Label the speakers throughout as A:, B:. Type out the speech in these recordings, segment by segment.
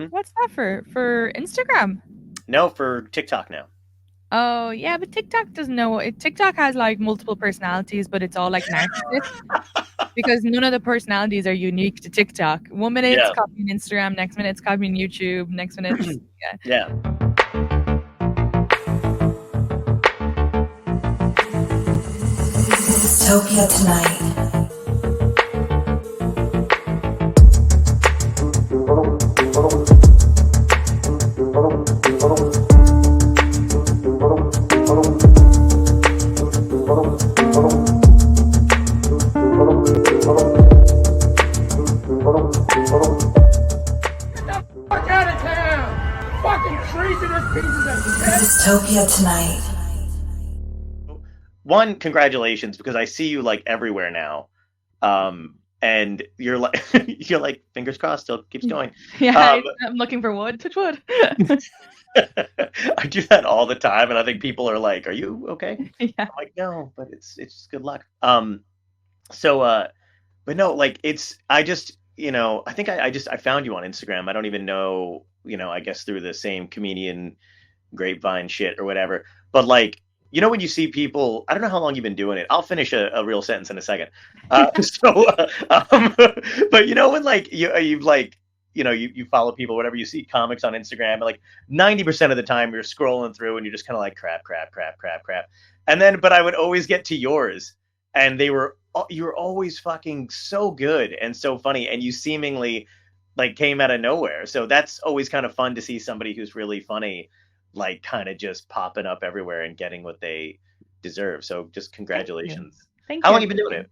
A: What's that for? For Instagram?
B: No, for TikTok now.
A: Oh, yeah, but TikTok doesn't know it. TikTok has like multiple personalities, but it's all like narcissists because none of the personalities are unique to TikTok. One minute it's
B: Yeah.
A: copying Instagram, next minute it's copying YouTube, next minute it's yeah.
B: Yeah.
C: Dystopia tonight. Dystopia tonight.
B: One, congratulations, because I see you like everywhere now. And you're like you're like fingers crossed, still keeps going.
A: Yeah,
B: Um,
A: I'm looking for wood. Touch wood.
B: I do that all the time, and I think people are like, "Are you okay?"
A: Yeah.
B: I'm like, "No, but it's just good luck." So but no, like it's I just I think I found you on Instagram. I don't even know, I guess through the same comedian grapevine shit or whatever. But like, when you see people, I don't know how long you've been doing it. I'll finish a real sentence in a second. But when like you like, you follow people, whatever, you see comics on Instagram, and like 90% of the time you're scrolling through and you're just kind of like crap, crap, crap, crap, crap. And then, but I would always get to yours, and you were always fucking so good and so funny, and you seemingly like came out of nowhere. So that's always kind of fun to see somebody who's really funny, like kind of just popping up everywhere and getting what they deserve. So just
A: Thank you.
B: congratulations.
A: Thank
B: How
A: you.
B: long you been doing it?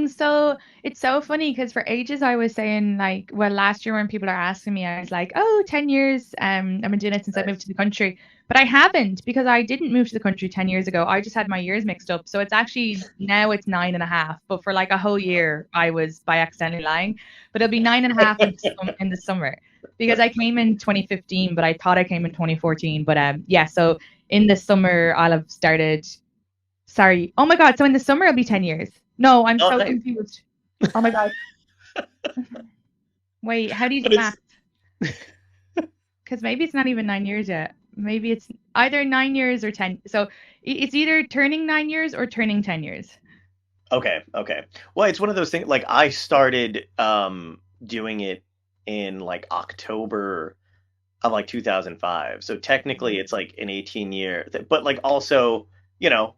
A: So it's so funny because for ages I was saying like, well, last year when people are asking me, I was like, oh, 10 years. I've been doing it since I moved to
B: Nice.
A: the country. But I haven't because I didn't move to the country 10 years ago. I just had my years mixed up. So it's actually now it's 9.5. But for like a whole year, I was by accidentally lying. But it'll be 9.5 in the summer because I came in 2015, but I thought I came in 2014. But yeah, so in the summer, I'll have started. Sorry. Oh my God. So in the summer, it'll be 10 years. No, I'm
B: Oh,
A: so
B: nice.
A: confused. Oh my God. Wait, how do you do
B: But it's
A: math? Because maybe it's not even 9 years yet. Maybe it's either 9 years or 10. So it's either turning 9 years or turning 10 years.
B: okay. Okay. Well, it's one of those things. Like I started doing it in like October of like 2005. So technically, it's like an 18 year. But like also, you know,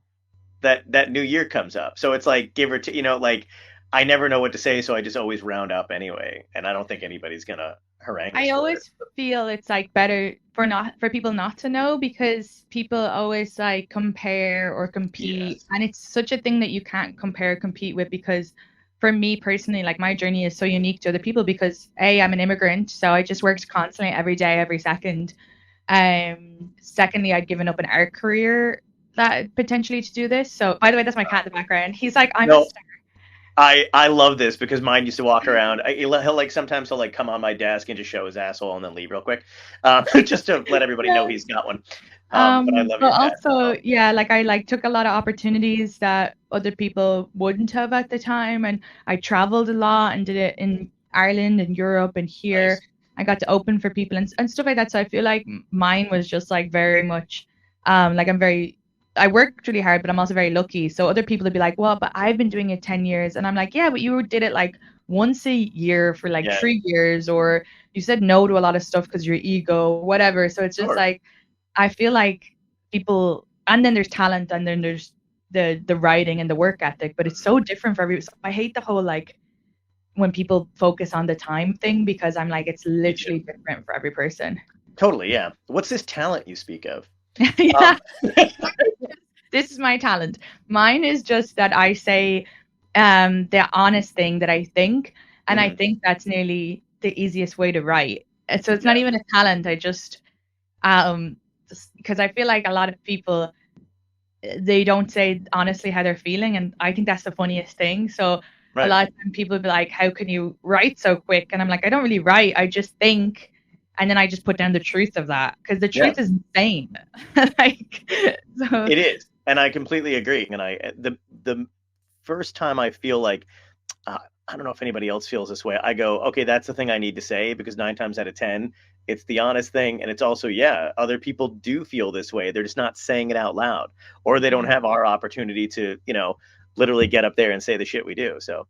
B: that new year comes up. So it's like give or take, like I never know what to say, so I just always round up anyway, and I don't think anybody's gonna harangue us
A: I
B: for it.
A: always feel it's like better for people not to know because people always like compare or compete,
B: Yes.
A: and it's such a thing that you can't compare or compete with because for me personally, like my journey is so unique to other people because I'm an immigrant, so I just worked constantly every day, every second. Secondly, I'd given up an art career that potentially to do this. So by the way, that's my cat in the background. He's like, I'm a
B: No,
A: star.
B: I love this because mine used to walk around. He'll like sometimes he'll like come on my desk and just show his asshole and then leave real quick, just to let everybody know he's got one. But I love
A: But
B: your cat as
A: also,
B: well.
A: yeah, like I like took a lot of opportunities that other people wouldn't have at the time, and I traveled a lot and did it in Ireland and Europe and here.
B: Nice.
A: I got to open for people and stuff like that. So I feel like mine was just like very much, like I worked really hard, but I'm also very lucky. So other people would be like, well, but I've been doing it 10 years, and I'm like, yeah, but you did it like once a year for like
B: Yeah,
A: 3 years, or you said no to a lot of stuff because your ego, whatever. So it's just
B: sure.
A: like I feel like people, and then there's talent, and then there's the writing and the work ethic, but it's so different for everyone. So I hate the whole like when people focus on the time thing because I'm like it's
B: Me too.
A: literally different for every person.
B: Totally, yeah. What's this talent you speak of?
A: Yeah,
B: Um,
A: this is my talent. Mine is just that I say the honest thing that I think, and I
B: mhm,
A: think that's nearly the easiest way to write. So it's not
B: yeah,
A: even a talent. I just um because I feel like a lot of people they don't say honestly how they're feeling, and I think that's the funniest thing. So a
B: right.
A: lot of time people be like, how can you write so quick? And I'm like, I don't really write, I just think, and then I just put down the truth of that because the
B: Yeah,
A: truth is insane. Like, so
B: it is, and I completely agree. And the first time I feel like uh, I don't know if anybody else feels this way. I go, okay, that's the thing I need to say, because 9 times out of 10, it's the honest thing. And it's also, yeah, other people do feel this way. They're just not saying it out loud, or they don't have our opportunity to, literally get up there and say the shit we do. So,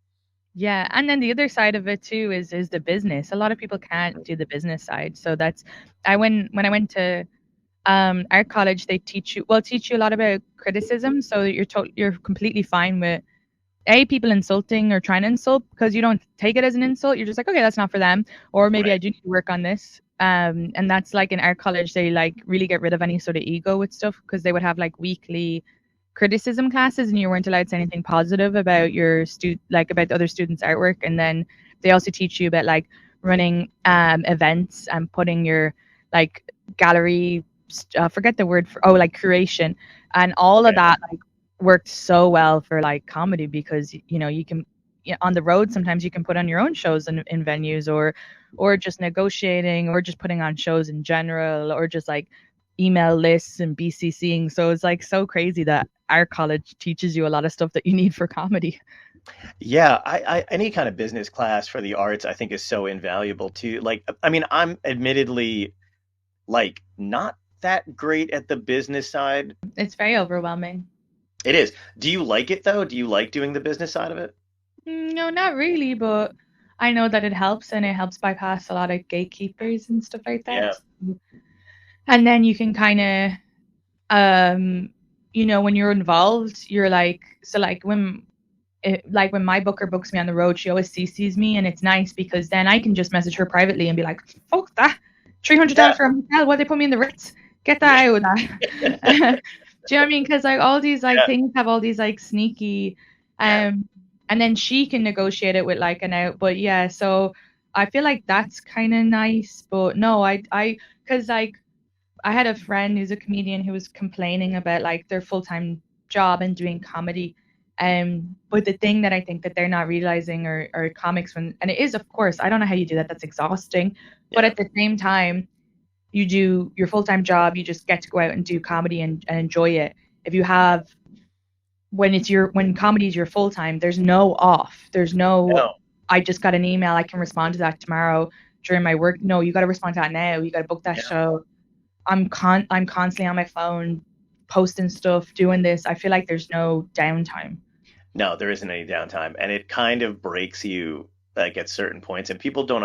A: Yeah, and then the other side of it too is the business. A lot of people can't do the business side. So that's when I went to art college, they teach you a lot about criticism. So you're completely fine with people insulting or trying to insult, because you don't take it as an insult. You're just like, okay, that's not for them, or maybe
B: right.
A: I do need to work on this. And that's like in art college, they like really get rid of any sort of ego with stuff, because they would have like weekly criticism classes, and you weren't allowed to say anything positive about about the other students' artwork. And then they also teach you about like running events and putting your like gallery, forget the word for, like curation, and all of that like worked so well for like comedy, because you can on the road sometimes you can put on your own shows in venues, or just negotiating, or just putting on shows in general, or just like email lists and BCCing. So it's like so crazy that our college teaches you a lot of stuff that you need for comedy.
B: Yeah, I any kind of business class for the arts I think is so invaluable too. Like, I mean, I'm admittedly like not that great at the business side.
A: It's very overwhelming.
B: It is. Do you like it though? Do you like doing the business side of it?
A: No, not really, but I know that it helps, and it helps bypass a lot of gatekeepers and stuff like that.
B: Yeah.
A: And then you can kind of when you're involved, you're like, so like when my booker books me on the road, she always CCs me, and it's nice because then I can just message her privately and be like, fuck that, $300 for a hotel, what, they put me in the Ritz, get that out of that. Do you know what I mean? Because like all these like things have all these like sneaky and then she can negotiate it with like an out. But yeah, so I feel like that's kind of nice. But no, because like I had a friend who's a comedian who was complaining about like their full-time job and doing comedy. But the thing that I think that they're not realizing are comics, and it is, of course, I don't know how you do that. That's exhausting. But at the same time, you do your full-time job, you just get to go out and do comedy and enjoy it. If you have, when comedy is your full-time, there's no off. There's no, I just got an email, I can respond to that tomorrow during my work. No, you got to respond to that now. You got to book that show. I'm constantly on my phone, posting stuff, doing this. I feel like there's no downtime.
B: No, there isn't any downtime, and it kind of breaks you like at certain points, and people don't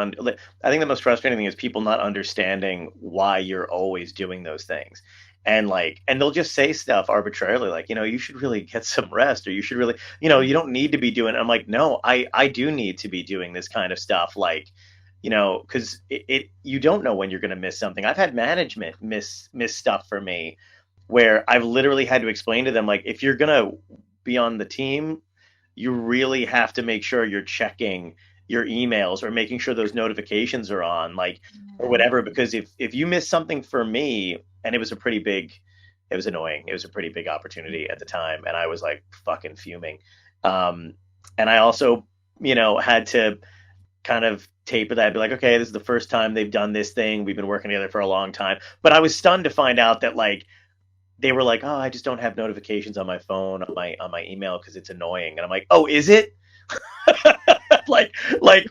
B: I think the most frustrating thing is people not understanding why you're always doing those things. And they'll just say stuff arbitrarily, like, you should really get some rest, or you should really, you don't need to be doing it. I'm like, no, I do need to be doing this kind of stuff. Like, because you don't know when you're going to miss something. I've had management miss stuff for me, where I've literally had to explain to them, like, if you're going to be on the team, you really have to make sure you're checking your emails or making sure those notifications are on, like, or whatever, because if you miss something for me, and it was annoying. It was a pretty big opportunity at the time, and I was like fucking fuming. And I also, had to kind of taper that, be like, okay, this is the first time they've done this thing. We've been working together for a long time. But I was stunned to find out that like they were like, oh, I just don't have notifications on my phone, on my email, because it's annoying. And I'm like, oh, is it? like,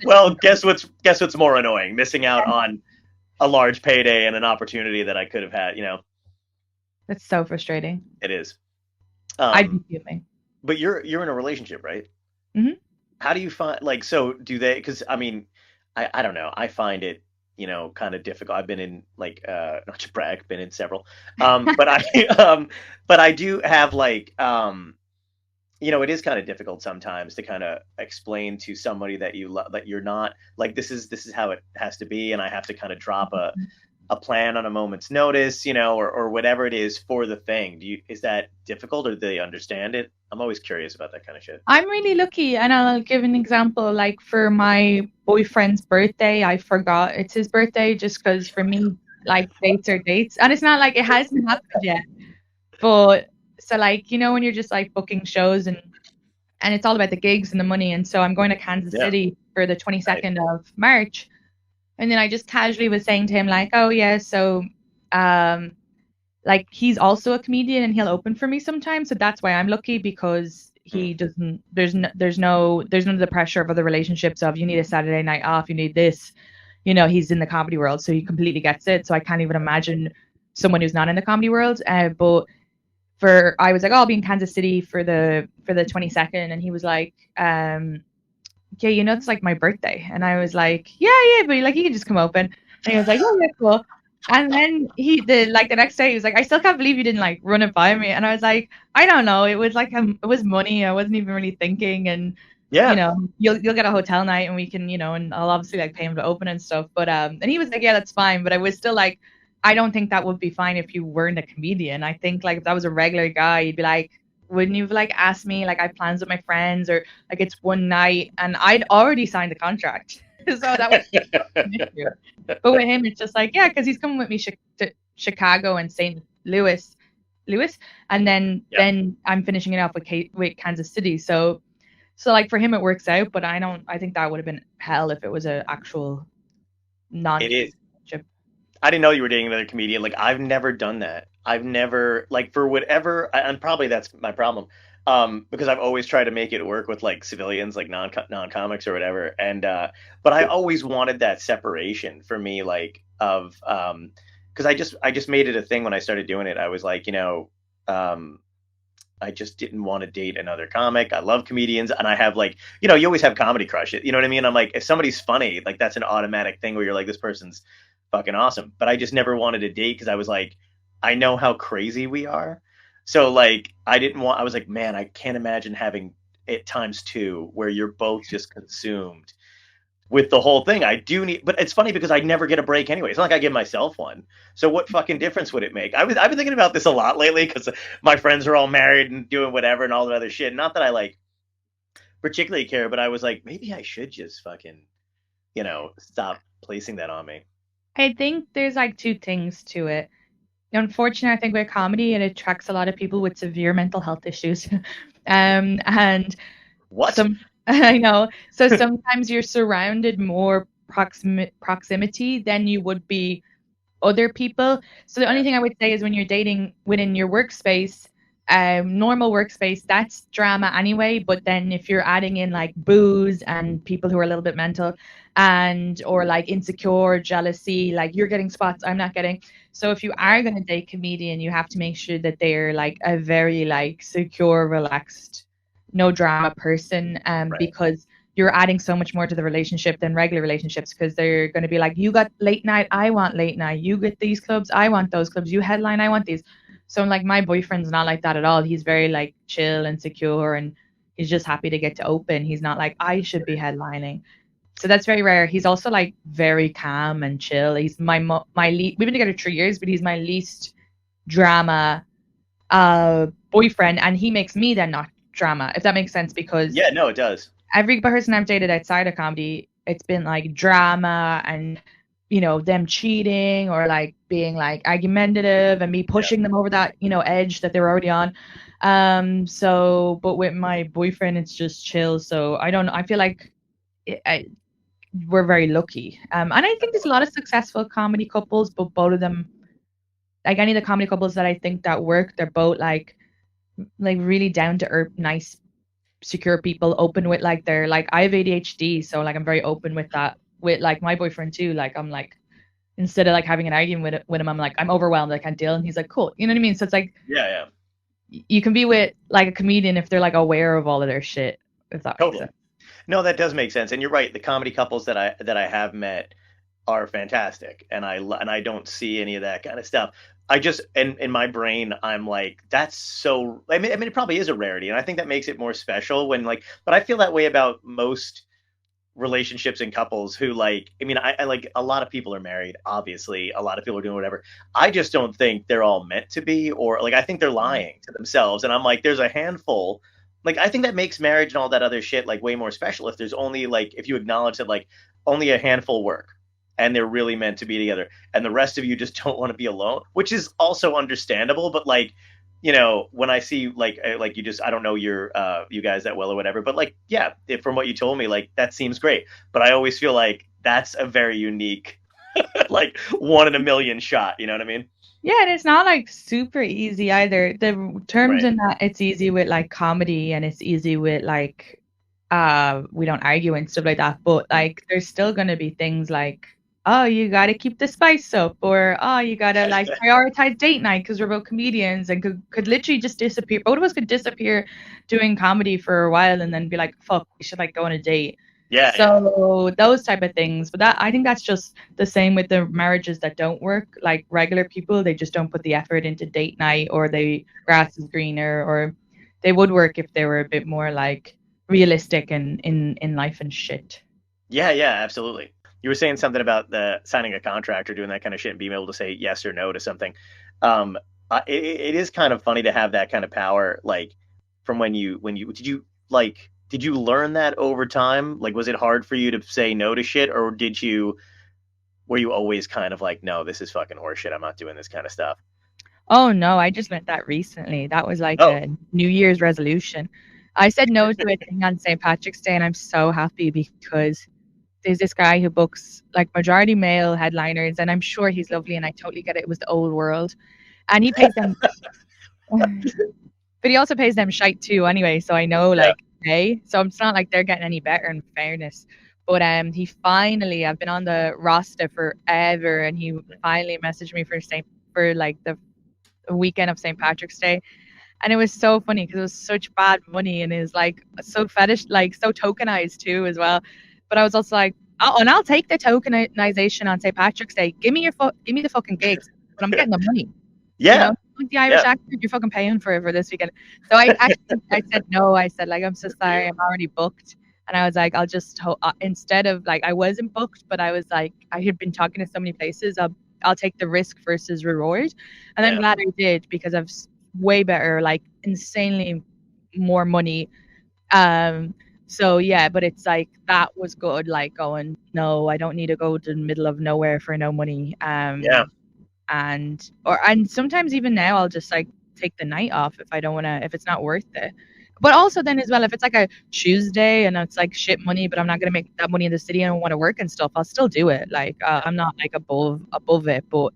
B: well, guess what's more annoying? Missing out on a large payday and an opportunity that I could have had,
A: That's so frustrating.
B: It is.
A: I'd be fuming.
B: But you're in a relationship, right?
A: Mm-hmm.
B: How do you find, like, so do they, because I mean, I don't know, I find it, kind of difficult. I've been in like, not to brag, been in several, but I do have like, it is kind of difficult sometimes to kind of explain to somebody that that you're not like, this is how it has to be, and I have to kind of drop a plan on a moment's notice, or whatever it is for the thing. Is that difficult, or do they understand it? I'm always curious about that kind of shit.
A: I'm really lucky, and I'll give an example. Like for my boyfriend's birthday, I forgot it's his birthday, just because for me, like, dates are dates, and it's not like it hasn't happened yet. But so like, when you're just like booking shows and it's all about the gigs and the money, and so I'm going to Kansas City for the 22nd of March. And then I just casually was saying to him, like, oh, yeah, so, like, he's also a comedian and he'll open for me sometimes. So that's why I'm lucky, because he doesn't. There's none of the pressure of other relationships of you need a Saturday night off, you need this. He's in the comedy world, so he completely gets it. So I can't even imagine someone who's not in the comedy world. But I was like, oh, I'll be in Kansas City for the 22nd, and he was like, yeah, it's like my birthday, and I was like, yeah, but like you can just come open, and he was like, oh yeah, cool. And then the next day he was like, I still can't believe you didn't like run it by me, and I was like, I don't know, it was like it was money, I wasn't even really thinking, and
B: Yeah.
A: you'll get a hotel night, and we can, and I'll obviously like pay him to open and stuff, but and he was like, yeah, that's fine, but I was still like, I don't think that would be fine if you weren't a comedian. I think like if that was a regular guy, you'd be like, wouldn't you have like asked me, like I have plans with my friends, or like it's one night, and I'd already signed the contract. So that was an issue. But with him, it's just like, yeah, because he's coming with me to Chicago and St. Louis, and then I'm finishing it off with Kansas City. So like for him it works out, but I think that would have been hell if it was an actual
B: It is.
A: relationship.
B: I didn't know you were dating another comedian. Like, I've never done that. I've never, like, for whatever, and probably that's my problem. Because I've always tried to make it work with like civilians, like non-comics or whatever. And but I always wanted that separation for me, like because I just made it a thing when I started doing it. I was like, I just didn't want to date another comic. I love comedians, and I have like, you always have comedy crush. You know what I mean? I'm like, if somebody's funny, like that's an automatic thing where you're like, this person's fucking awesome. But I just never wanted to date because I was like, I know how crazy we are. So like, I was like, man, I can't imagine having it times 2 where you're both just consumed with the whole thing. I do need, but it's funny because I never get a break anyway. It's not like I give myself one. So what fucking difference would it make? I've been thinking about this a lot lately because my friends are all married and doing whatever and all that other shit. Not that I like particularly care, but I was like, maybe I should just fucking, stop placing that on me.
A: I think there's like 2 things to it. Unfortunately, I think with comedy, it attracts a lot of people with severe mental health issues. And
B: What?
A: I know. So sometimes you're surrounded more proximity than you would be other people. So the only thing I would say is when you're dating within your workspace, normal workspace, that's drama anyway. But then if you're adding in like booze and people who are a little bit mental or like insecure, jealousy, like you're getting spots I'm not getting. So if you are going to date comedian, you have to make sure that they're like a very like secure, relaxed, no drama person,
B: Right.
A: because you're adding so much more to the relationship than regular relationships, because they're going to be like, you got late night, I want late night. You get these clubs, I want those clubs. You headline, I want these. So like my boyfriend's not like that at all. He's very like chill and secure, and he's just happy to get to open. He's not like, I should be headlining. So that's very rare. He's also like very calm and chill. He's my we've been together 3 years, but he's my least drama boyfriend, and he makes me then not drama, if that makes sense, because
B: Yeah, no, it does.
A: every person I've dated outside of comedy, it's been like drama and them cheating or like being like argumentative and me pushing them over that edge that they're already on. But with my boyfriend, it's just chill. So I don't know. I feel like we're very lucky. And I think there's a lot of successful comedy couples, but both of them, like any of the comedy couples that I think that work, they're both like really down to earth, nice, secure people, open with like they're like, I have ADHD, so like I'm very open with that. With like my boyfriend too, like I'm like, instead of like having an argument with him, I'm like, I'm overwhelmed, I can't deal, and he's like, cool, you know what I mean? So it's like,
B: Yeah.
A: you can be with like a comedian if they're like aware of all of their shit, if that makes sense.
B: No, that does make sense, and you're right. The comedy couples that I have met are fantastic, and I don't see any of that kind of stuff. I just in my brain, I'm like, that's so. I mean, it probably is a rarity, and I think that makes it more special when like. But I feel that way about most relationships and couples who like. I mean, I like a lot of people are married. Obviously, a lot of people are doing whatever. I just don't think they're all meant to be, or like I think they're lying to themselves. And I'm like, there's a handful. Like I think that makes marriage and all that other shit like way more special if there's only like if you acknowledge that like only a handful work and they're really meant to be together and the rest of you just don't want to be alone, which is also understandable. But like, when I see like you just, I don't know you guys that well or whatever, but like, yeah, from what you told me, like that seems great. But I always feel like that's a very unique, like 1 in a million shot. You know what I mean?
A: Yeah, and it's not like super easy either. The terms
B: Right.
A: in that it's easy with like comedy and it's easy with like we don't argue and stuff like that. But like there's still gonna be things like, oh, you gotta keep the spice up, or oh, you gotta like prioritize date night because we're both comedians and could literally just disappear. Both of us could disappear doing comedy for a while and then be like, fuck, we should like go on a date.
B: Yeah, yeah.
A: So those type of things. But that I think that's just the same with the marriages that don't work. Like regular people, they just don't put the effort into date night, or the grass is greener, or they would work if they were a bit more like realistic and in life and shit.
B: Yeah, yeah, absolutely. You were saying something about the signing a contract or doing that kind of shit and being able to say yes or no to something. Um, it is kind of funny to have that kind of power, like from when you did you learn that over time? Like, was it hard for you to say no to shit, or were you always kind of like, no, this is fucking horseshit. I'm not doing this kind of stuff.
A: Oh no, I just learned that recently. That was like
B: Oh,
A: a New Year's resolution. I said no to a thing on St. Patrick's Day, and I'm so happy because there's this guy who books like majority male headliners, and I'm sure he's lovely, and I totally get it. It was the old world, and he pays them, but he also pays them shite too, anyway. So I know,
B: yeah.
A: like, hey, so it's not like they're getting any better in fairness. But he finally, I've been on the roster forever, and he finally messaged me for like the weekend of St. Patrick's Day. And it was so funny because it was such bad money and it was like so fetish, like so tokenized too as well. But I was also like, oh, and I'll take the tokenization on St. Patrick's Day. Give me the fucking gigs, but I'm getting the money. You
B: Yeah,
A: know, like the Irish
B: yeah,
A: accent, you're fucking paying for this weekend. So I said no. I said like, I'm so sorry, I'm already booked. And I was like, I'll just instead of like I wasn't booked, but I was like I had been talking to so many places. I'll take the risk versus reward, and I'm
B: yeah.
A: glad I did because I've way better, like insanely more money. Um, so yeah, but it's like that was good. Like going, no, I don't need to go to the middle of nowhere for no money.
B: Yeah.
A: And sometimes even now I'll just like take the night off if I don't want to, if it's not worth it. But also then as well, if it's like a Tuesday and it's like shit money, but I'm not gonna make that money in the city and I want to work and stuff, I'll still do it. Like I'm not like above it, but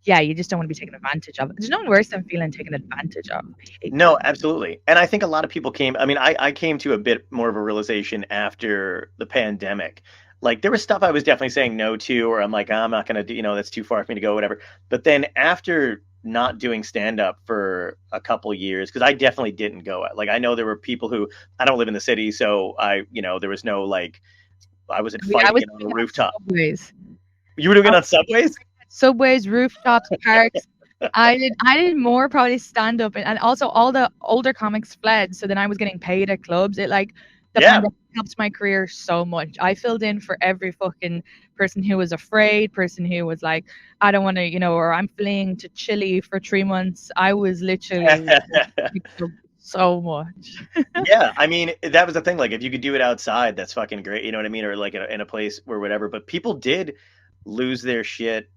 A: yeah, you just don't want to be taken advantage of. There's nothing worse than feeling taken advantage of. I hate
B: No,
A: that.
B: absolutely. And I think a lot of people I came to a bit more of a realization after the pandemic. Like there was stuff I was definitely saying no to, or I'm like, I'm not going to do, that's too far for me to go, whatever. But then after not doing stand up for a couple years, because I definitely didn't go. Like I know there were people who, I don't live in the city, so there was no like, I wasn't
A: I
B: fighting
A: was
B: it on a
A: doing it on
B: rooftop.
A: subways.
B: You were doing
A: I
B: it on
A: was
B: subways?
A: subways, rooftops, parks. I did more probably stand up and also all the older comics fled. So then I was getting paid at clubs. It like the
B: Yeah.
A: pandemic helped my career so much. I filled in for every fucking person who was afraid, person who was like, I don't want to, or I'm fleeing to Chile for 3 months. I was literally so much.
B: Yeah, I mean, that was the thing. Like, if you could do it outside, that's fucking great. You know what I mean? Or like in a place where whatever. But people did lose their shit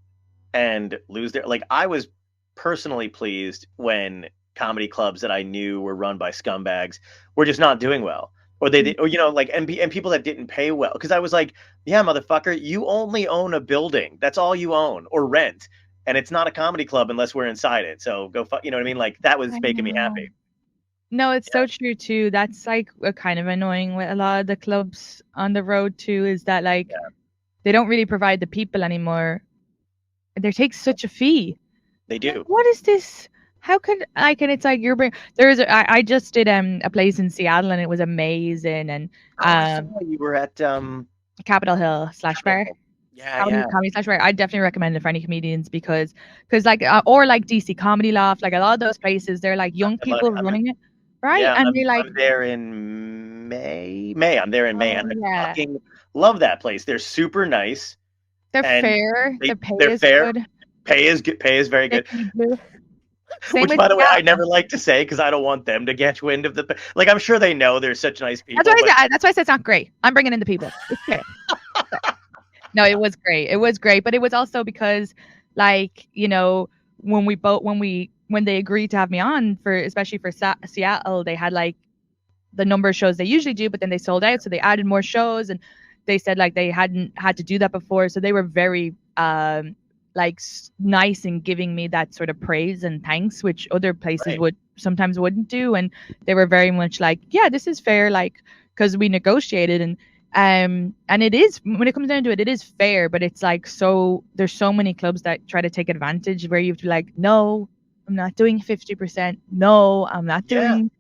B: and lose their. Like, I was personally pleased when comedy clubs that I knew were run by scumbags were just not doing well, or they did, or like, and people that didn't pay well. Because I was like, yeah, motherfucker, you only own a building. That's all you own or rent, and it's not a comedy club unless we're inside it. So go fuck. You know what I mean? Like that was
A: I
B: making me
A: know.
B: happy.
A: No, it's
B: Yeah,
A: so true too. That's like a kind of annoying with a lot of the clubs on the road too, is that like
B: yeah,
A: they don't really provide the people anymore. They take such a fee.
B: they
A: I'm like,
B: do.
A: what is this? How could like and it's like you're bring there's I just did a place in Seattle and it was amazing and
B: Oh, I saw you were at
A: Capitol Hill slash
B: Capitol
A: bar.
B: Hill. Yeah, yeah.
A: Comedy slash bar. I definitely recommend it for any comedians because like or like DC Comedy Loft, like a lot of those places, they're like young people
B: I'm in,
A: running it. Right?
B: yeah,
A: And
B: I'm
A: they like
B: I'm there in May. May. I'm there in May,
A: oh
B: and I
A: yeah.
B: fucking love that place. They're super nice,
A: They're
B: and
A: fair. The pay
B: they're
A: is
B: fair.
A: good.
B: Pay is good. Pay is very
A: They
B: good.
A: can do. Same
B: Which,
A: with
B: by the way, I
A: Seattle.
B: never like to say because I don't want them to get wind of the. Like, I'm sure they know they're such nice
A: That's why
B: people,
A: I
B: but
A: said that's why I said it's not great. I'm bringing in the people. It's fair. No, it was great. It was great, but it was also because, like, when they agreed to have me on for especially for Seattle, they had like the number of shows they usually do, but then they sold out, so they added more shows, and they said like they hadn't had to do that before, so they were very like nice and giving me that sort of praise and thanks, which other places
B: Right.
A: would sometimes wouldn't do. And they were very much like, yeah, this is fair, like, because we negotiated. And it is, when it comes down to it, it is fair, but it's like, so there's so many clubs that try to take advantage where you have to be like, no, I'm not doing 50%. No, I'm not
B: Yeah.
A: doing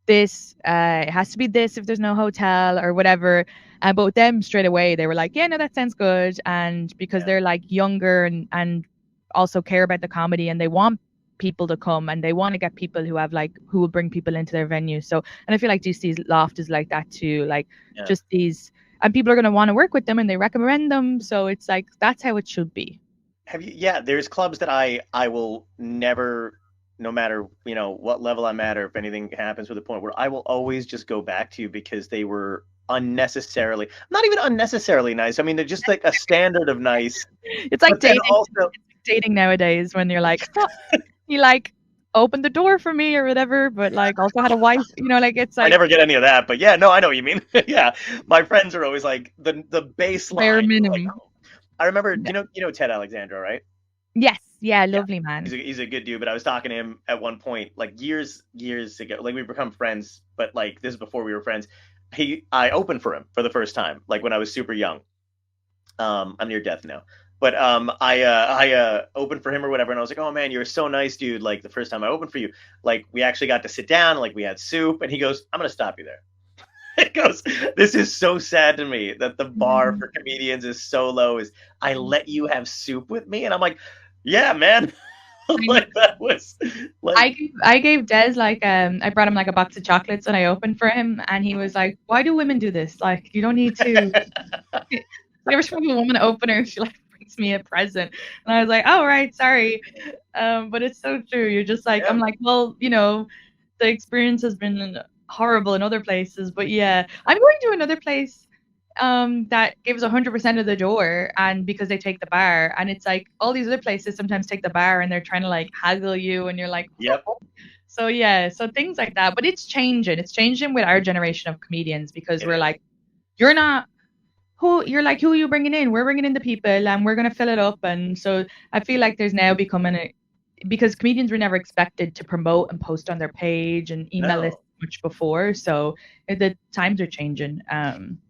A: this. It has to be this if there's no hotel or whatever. But with them straight away, they were like, yeah, no, that sounds good. And because
B: Yeah.
A: they're like younger and also care about the comedy, and they want people to come, and they want to get people who have like, who will bring people into their venue. So, and I feel like DC's Loft is like that too. Like
B: Yeah.
A: just these, and people are going to want to work with them and they recommend them. So it's like, that's how it should be.
B: Have you? Yeah, there's clubs that I will never, no matter what level I'm at, or if anything happens to the point where I will always just go back to, because they were unnecessarily, not even unnecessarily nice. I mean, they're just like a standard of nice.
A: It's like
B: But then
A: dating.
B: also,
A: Dating nowadays, when you're like, oh, he like opened the door for me or whatever, but like also had a wife, like it's
B: I
A: like
B: never get any of that. But yeah, no, I know what you mean. Yeah, my friends are always like the baseline.
A: bare
B: Like,
A: minimum.
B: oh. I remember, you know Ted Alexandro, right?
A: Yes, yeah, lovely man.
B: He's a good dude, but I was talking to him at one point, like years ago. Like, we've become friends, but like this is before we were friends. I opened for him for the first time, like when I was super young. I'm near death now, but I opened for him or whatever, and I was like, oh man, you're so nice, dude. Like the first time I opened for you, like we actually got to sit down, like we had soup, and he goes, I'm gonna stop you there. It goes, this is so sad to me that the bar for comedians is so low. Is I let you have soup with me, and I'm like, yeah, man. Like that was like
A: I gave Des like I brought him like a box of chocolates and I opened for him, and he was like, why do women do this? Like, you don't need to. Every time a woman opener, she like brings me a present, and I was like, oh right, sorry, but it's so true. You're just like, I'm like, well, the experience has been horrible in other places, but yeah, I'm going to another place that gives 100% of the door, and because they take the bar, and it's like all these other places sometimes take the bar and they're trying to like haggle you, and you're like,
B: yep.
A: So yeah, so things like that, but it's changing with our generation of comedians, because we're like, you're not who are you bringing in? We're bringing in the people and we're going to fill it up. And so I feel like there's now becoming because comedians were never expected to promote and post on their page and email lists much before. So the times are changing.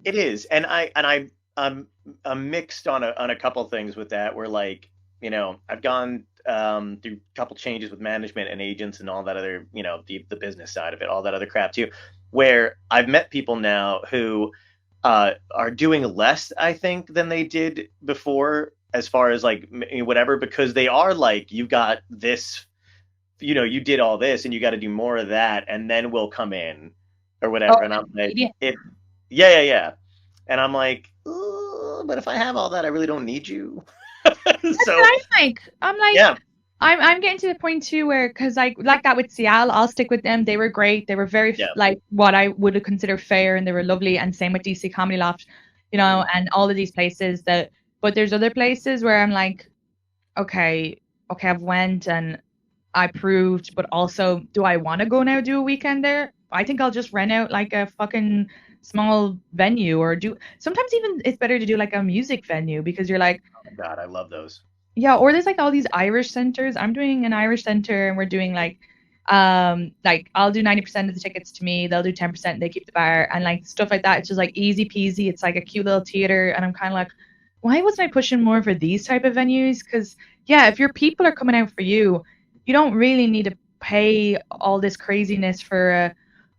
B: It is. And I'm mixed on a couple things with that, where like, I've gone through a couple changes with management and agents and all that other, the business side of it, all that other crap too, where I've met people now who are doing less, I think, than they did before, as far as like whatever, because they are like, you got this, you did all this and you got to do more of that, and then we'll come in or whatever. And I'm like, yeah. And I'm like, but if I have all that, I really don't need you. So
A: I'm like,
B: yeah.
A: I'm getting to the point too where, because like that with Seattle, I'll stick with them. They were great. They were very like what I would consider fair, and they were lovely. And same with DC Comedy Loft, and all of these places that. But there's other places where I'm like, okay, I've went and I proved, but also, do I want to go now do a weekend there? I think I'll just rent out like a fucking small venue, or sometimes even it's better to do like a music venue, because you're like,
B: oh my God, I love those.
A: Yeah, or there's like all these Irish centers. I'm doing an Irish center, and we're doing like I'll do 90% of the tickets to me. They'll do 10%. They keep the bar and like stuff like that. It's just like easy peasy. It's like a cute little theater, and I'm kind of like, why wasn't I pushing more for these type of venues? Because yeah, if your people are coming out for you, you don't really need to pay all this craziness for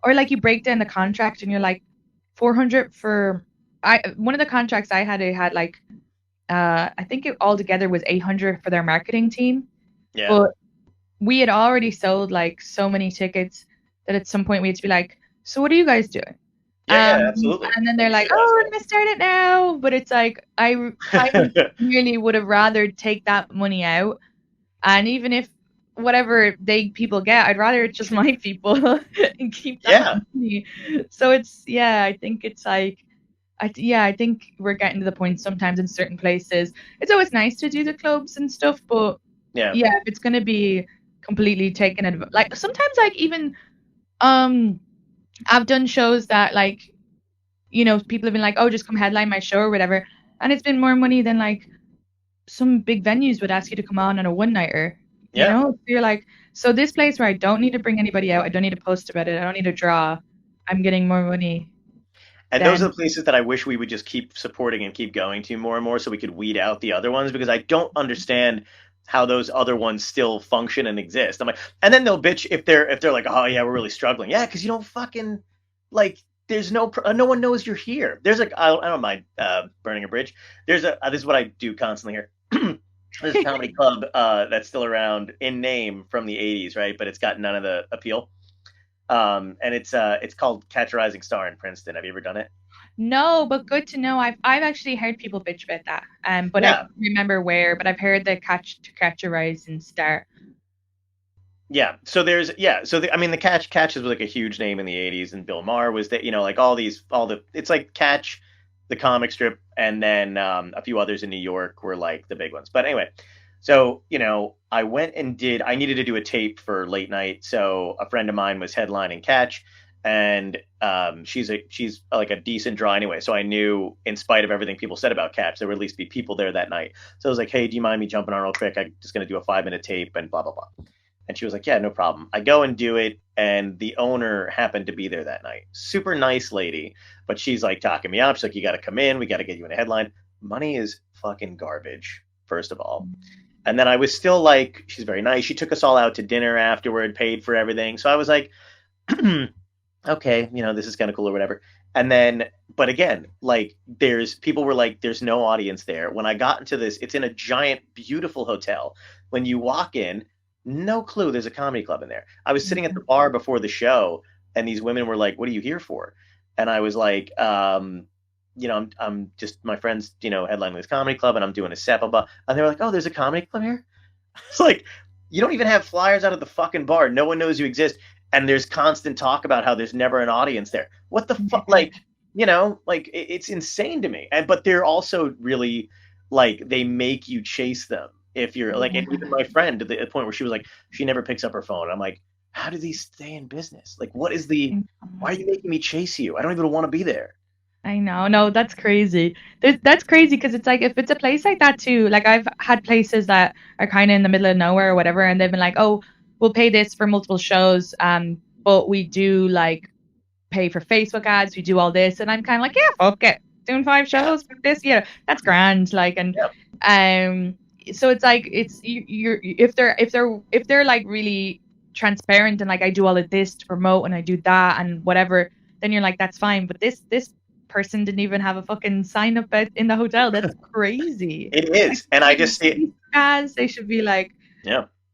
A: or like you break down the contract and you're like 400 for one of the contracts I had like. I think it altogether was 800 for their marketing team.
B: Yeah.
A: But we had already sold like so many tickets that at some point we had to be like, so what are you guys doing?
B: Yeah, absolutely.
A: And then they're like, oh, we're gonna start it now. But it's like I really would have rather take that money out, and even if whatever people get, I'd rather it's just my people and keep that money. So it's I think it's like. I think we're getting to the point sometimes in certain places. It's always nice to do the clubs and stuff, but if it's gonna be completely taken advantage, like sometimes like even I've done shows that like people have been like, oh, just come headline my show or whatever, and it's been more money than like some big venues would ask you to come on a one-nighter. You
B: Yeah.
A: know, you're like, so this place where I don't need to bring anybody out, I don't need to post about it, I don't need to draw, I'm getting more money.
B: And those are
A: Then
B: the places that I wish we would just keep supporting and keep going to more and more so we could weed out the other ones, because I don't understand how those other ones still function and exist. I'm like, and then they'll bitch if they're like, oh yeah, we're really struggling. Yeah, because you don't fucking like. There's no one knows you're here. There's like I don't mind burning a bridge. There's a this is what I do constantly here. There's a comedy club that's still around in name from the 80s, right? But it's got none of the appeal. And it's called Catch a Rising Star in Princeton. Have you ever done it?
A: no, but good to know. I've actually heard people bitch about that. But I
B: Yeah.
A: don't remember where. But I've heard the catch a rising star.
B: Yeah. So there's I mean the Catch was like a huge name in the 80s, and Bill Maher was that, like all the it's like Catch, the comic strip, and then a few others in New York were like the big ones. But anyway, so I went and I needed to do a tape for late night, so a friend of mine was headlining Catch, and she's like a decent draw anyway. So I knew, in spite of everything people said about Catch, there would at least be people there that night. So I was like, hey, do you mind me jumping on real quick? I'm just gonna do a 5-minute tape and blah blah blah. And she was like, yeah, no problem. I go and do it, and the owner happened to be there that night. Super nice lady, but she's like talking me up. She's like, you got to come in. We got to get you in a headline. Money is fucking garbage, first of all. And then I was still like, she's very nice. She took us all out to dinner afterward, paid for everything. So I was like, okay, this is kind of cool or whatever. And then, but again, like people were like, there's no audience there. When I got into this, it's in a giant, beautiful hotel. When you walk in, no clue there's a comedy club in there. I was sitting at the bar before the show, and these women were like, what are you here for? And I was like, I'm just, my friend's, headlining this comedy club, and I'm doing a set, blah, blah. And they were like, oh, there's a comedy club here? It's like, you don't even have flyers out at the fucking bar. No one knows you exist. And there's constant talk about how there's never an audience there. What the fuck? Like, it's insane to me. But they're also really, like, they make you chase them. If you're like, and even my friend, to the point where she was like, she never picks up her phone. I'm like, how do these stay in business? Like, why are you making me chase you? I don't even want to be there.
A: I know. No, that's crazy. That's crazy because it's like, if it's a place like that too, like I've had places that are kind of in the middle of nowhere or whatever, and they've been like, oh, we'll pay this for multiple shows, but we do like pay for Facebook ads, we do all this, and I'm kind of like, yeah, fuck it, doing 5 shows for this, that's grand, like, and so it's like, you're if they're like really transparent and like, I do all of this to promote and I do that and whatever, then you're like, that's fine. But this person didn't even have a fucking sign up in the hotel. That's crazy.
B: It is. Like, and I just see it
A: as they should be like,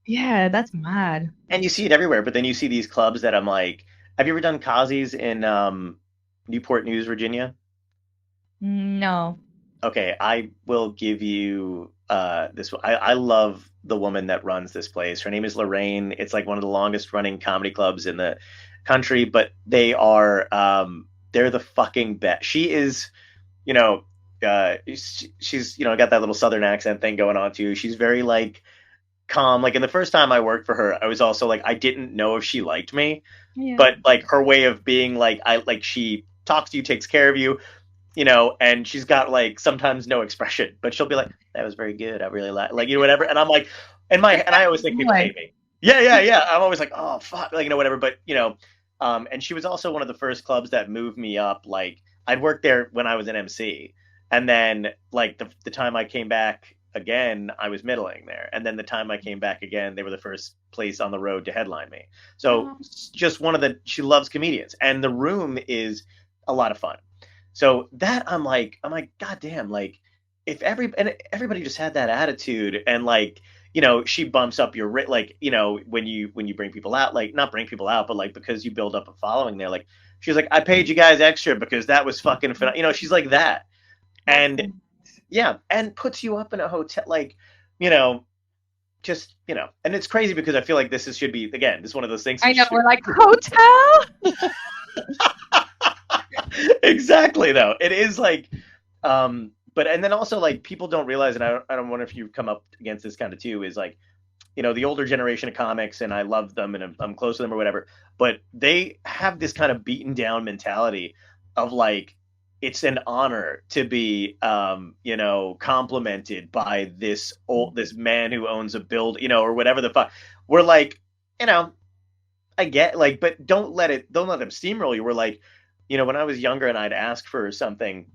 B: yeah,
A: that's mad.
B: And you see it everywhere. But then you see these clubs that I'm like, have you ever done Kazi's in Newport News, Virginia?
A: No.
B: Okay, I will give you this. I love the woman that runs this place. Her name is Lorraine. It's like one of the longest running comedy clubs in the country, but they are they're the fucking best. She is, she's got that little southern accent thing going on too. She's very like calm. Like, in the first time I worked for her, I was also like, I didn't know if she liked me, but like her way of being like, she talks to you, takes care of you, and she's got like sometimes no expression, but she'll be like, that was very good, I really like, whatever. And I'm like, and I always think people hate me. Yeah. I'm always like, oh fuck, like, whatever. But and she was also one of the first clubs that moved me up. Like, I'd worked there when I was an MC, and then like the time I came back again, I was middling there, and then the time I came back again, they were the first place on the road to headline me. So just she loves comedians, and the room is a lot of fun. So that I'm like, God damn, like, if everybody just had that attitude, and like, she bumps up your like, when you bring people out, like, not bring people out, but like, because you build up a following there, like, she's like, I paid you guys extra because that was fucking fun. She's like that. And and puts you up in a hotel, like, just, and it's crazy because I feel like this should be, again, this is one of those things.
A: I know, we're like, hotel.
B: Exactly, though. It is like, but, and then also, like, people don't realize, and I don't wonder if you've come up against this kind of too, is like, the older generation of comics, and I love them and I'm close to them or whatever, but they have this kind of beaten down mentality of like, it's an honor to be complimented by this man who owns a build, or whatever the fuck. We're like, you know, I get like, but don't let them steamroll you. We're like, when I was younger and I'd ask for something,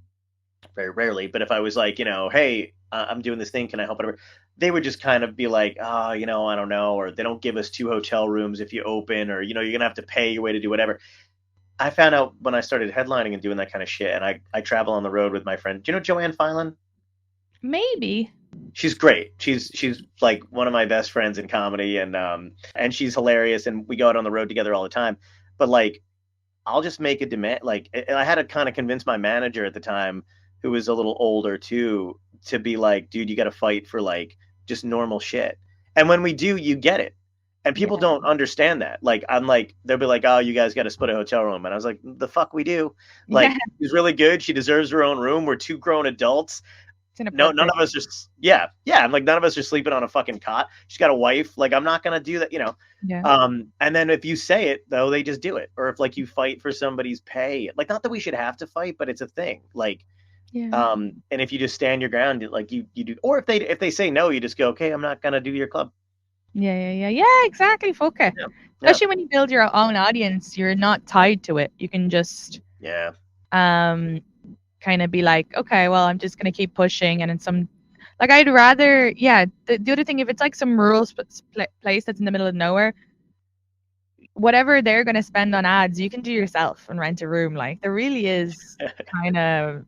B: very rarely, but if I was like, hey, I'm doing this thing, can I help? Whatever, they would just kind of be like, oh, I don't know, or they don't give us 2 hotel rooms if you open, or you're gonna have to pay your way to do whatever. I found out when I started headlining and doing that kind of shit, and I travel on the road with my friend. Do you know Joanne Filan?
A: Maybe.
B: She's great. She's like one of my best friends in comedy, and she's hilarious, and we go out on the road together all the time. But like, I'll just make a demand. Like, and I had to kind of convince my manager at the time, who was a little older too, to be like, dude, you got to fight for like just normal shit. And when we do, you get it. And people don't understand that. Like, I'm like, they'll be like, oh, you guys got to split a hotel room. And I was like, the fuck we do. Like, she's really good. She deserves her own room. We're 2 grown adults. No, none of us are. Yeah. I'm like, none of us are sleeping on a fucking cot. She's got a wife. Like, I'm not gonna do that.
A: Yeah.
B: And then if you say it though, they just do it. Or if like you fight for somebody's pay, like, not that we should have to fight, but it's a thing. Like, and if you just stand your ground, like you do. Or if they say no, you just go, okay, I'm not gonna do your club.
A: Yeah, exactly. Fuck it.
B: Yeah.
A: Especially when you build your own audience, you're not tied to it. You can just kind of be like, okay, well, I'm just gonna keep pushing, and in some, like, I'd rather, the other thing, if it's like some rural place that's in the middle of nowhere, whatever they're gonna spend on ads, you can do yourself and rent a room. Like, there really is kind of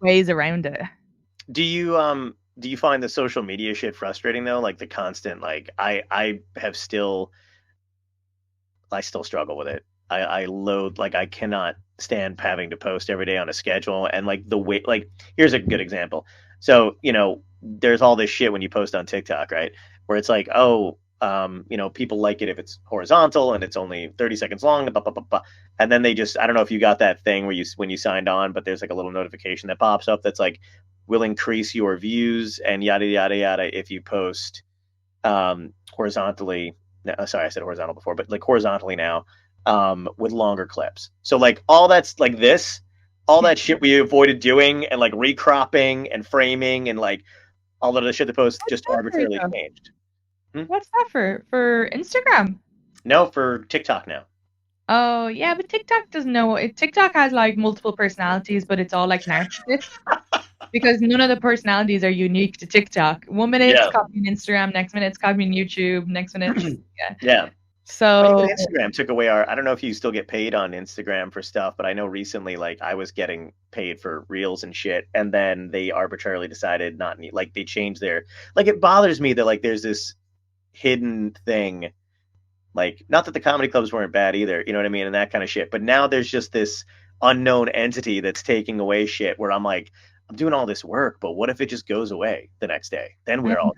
A: ways around it.
B: Do you find the social media shit frustrating though? Like the constant, like, I still struggle with it. I loathe, like, I cannot stand having to post every day on a schedule, and like the way, like, here's a good example. So, there's all this shit when you post on TikTok, right? Where it's like, oh, people like it if it's horizontal and it's only 30 seconds long, blah, blah, blah, blah. And then they just, I don't know if you got that thing where when you signed on, but there's like a little notification that pops up that's like, will increase your views and yada, yada, yada if you post horizontally. Sorry, I said horizontal before, but like horizontally now, with longer clips. So like all that's like all that shit we avoided doing, and like recropping and framing and like all of the shit the post just arbitrarily changed.
A: What's that for Instagram?
B: No, for TikTok now.
A: Oh yeah, but TikTok doesn't know. TikTok has like multiple personalities, but it's all like narcissists. Because none of the personalities are unique to TikTok. 1 minute it's copying Instagram, next minute it's copying YouTube, next minute So
B: Instagram took away I don't know if you still get paid on Instagram for stuff, but I know recently, like, I was getting paid for reels and shit, and then they arbitrarily decided like they changed their, like, it bothers me that like there's this hidden thing, like, not that the comedy clubs weren't bad either, you know what I mean, and that kind of shit, but now there's just this unknown entity that's taking away shit where I'm like, I'm doing all this work, but what if it just goes away the next day? Then we're all,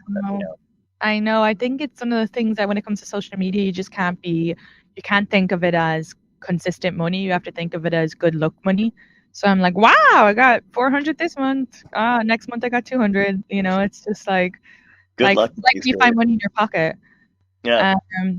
A: I know. I think it's one of the things that when it comes to social media, you just can't think of it as consistent money. You have to think of it as good luck money. So I'm like, wow, I got 400 this month. Next month I got 200. It's just like,
B: good luck.
A: Like you find money in your pocket.
B: Yeah.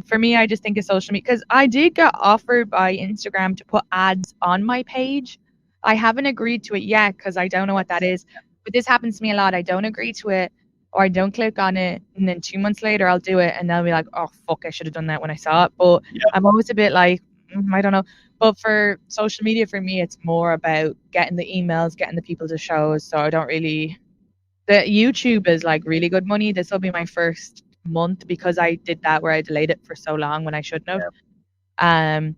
A: For me, I just think of social media, because I did get offered by Instagram to put ads on my page. I haven't agreed to it yet because I don't know what that is. But this happens to me a lot. I don't agree to it, or I don't click on it, and then 2 months later I'll do it, and they'll be like, oh fuck, I should have done that when I saw it. But I'm always a bit like, I don't know. But for social media, for me, it's more about getting the emails, getting the people to shows. So I don't really. The YouTube is like really good money. This will be my first month because I did that where I delayed it for so long when I shouldn't have.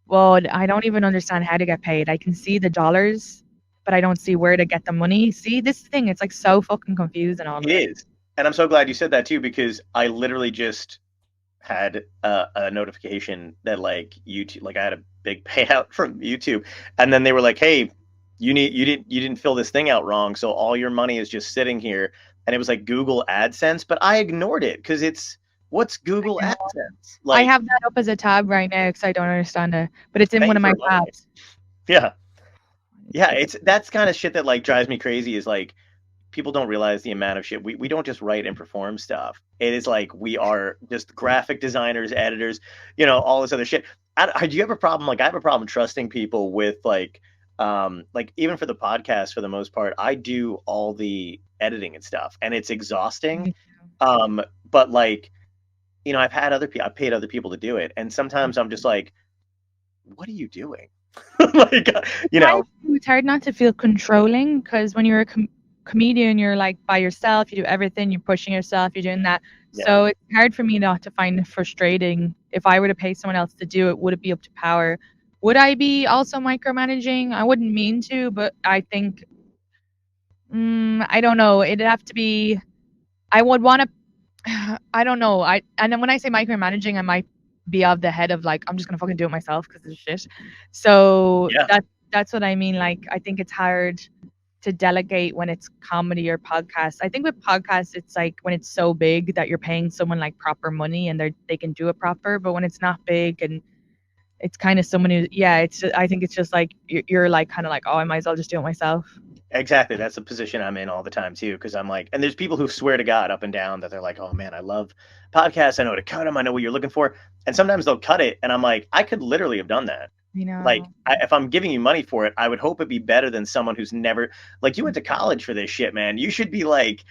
A: Well, I don't even understand how to get paid. I can see the dollars, but I don't see where to get the money. See, this thing, it's like so fucking confusing. All
B: it is. And I'm so glad you said that too, because I literally just had a notification that like YouTube, like I had a big payout from YouTube, and then they were like, hey, you didn't fill this thing out wrong, so all your money is just sitting here. And it was like Google AdSense, but I ignored it because what's Google AdSense? Like,
A: I have that up as a tab right now because I don't understand it, but it's in one of my tabs.
B: Yeah, that's kind of shit that like drives me crazy. Is like, people don't realize the amount of shit we don't just write and perform stuff. It is like we are just graphic designers, editors, all this other shit. Do you have a problem? Like, I have a problem trusting people with like like even for the podcast, for the most part, I do all the editing and stuff, and it's exhausting. But like, I've paid other people to do it, and sometimes I'm just like, what are you doing? Like,
A: It's hard not to feel controlling, because when you're a comedian, you're like by yourself, you do everything, you're pushing yourself, you're doing that.
B: Yeah.
A: So it's hard for me not to find it frustrating. If I were to pay someone else to do it, would it be up to power? Would I be also micromanaging? I wouldn't mean to, but I think, I don't know. It'd have to be, I would want to, I don't know. And then when I say micromanaging, I might be of the head of like, I'm just going to fucking do it myself because it's shit. So
B: Yeah.
A: that's what I mean. Like, I think it's hard to delegate when it's comedy or podcasts. I think with podcasts, it's like when it's so big that you're paying someone like proper money and they can do it proper. But when it's not big and it's kind of someone who, I think it's just like you're like kind of like, oh, I might as well just do it myself.
B: Exactly. That's the position I'm in all the time too, because I'm like, and there's people who swear to God up and down that they're like, oh man, I love podcasts. I know how to cut them. I know what you're looking for. And sometimes they'll cut it, and I'm like, I could literally have done that.
A: You know,
B: Like, if I'm giving you money for it, I would hope it'd be better than someone who's never, like, you went to college for this shit, man. You should be like,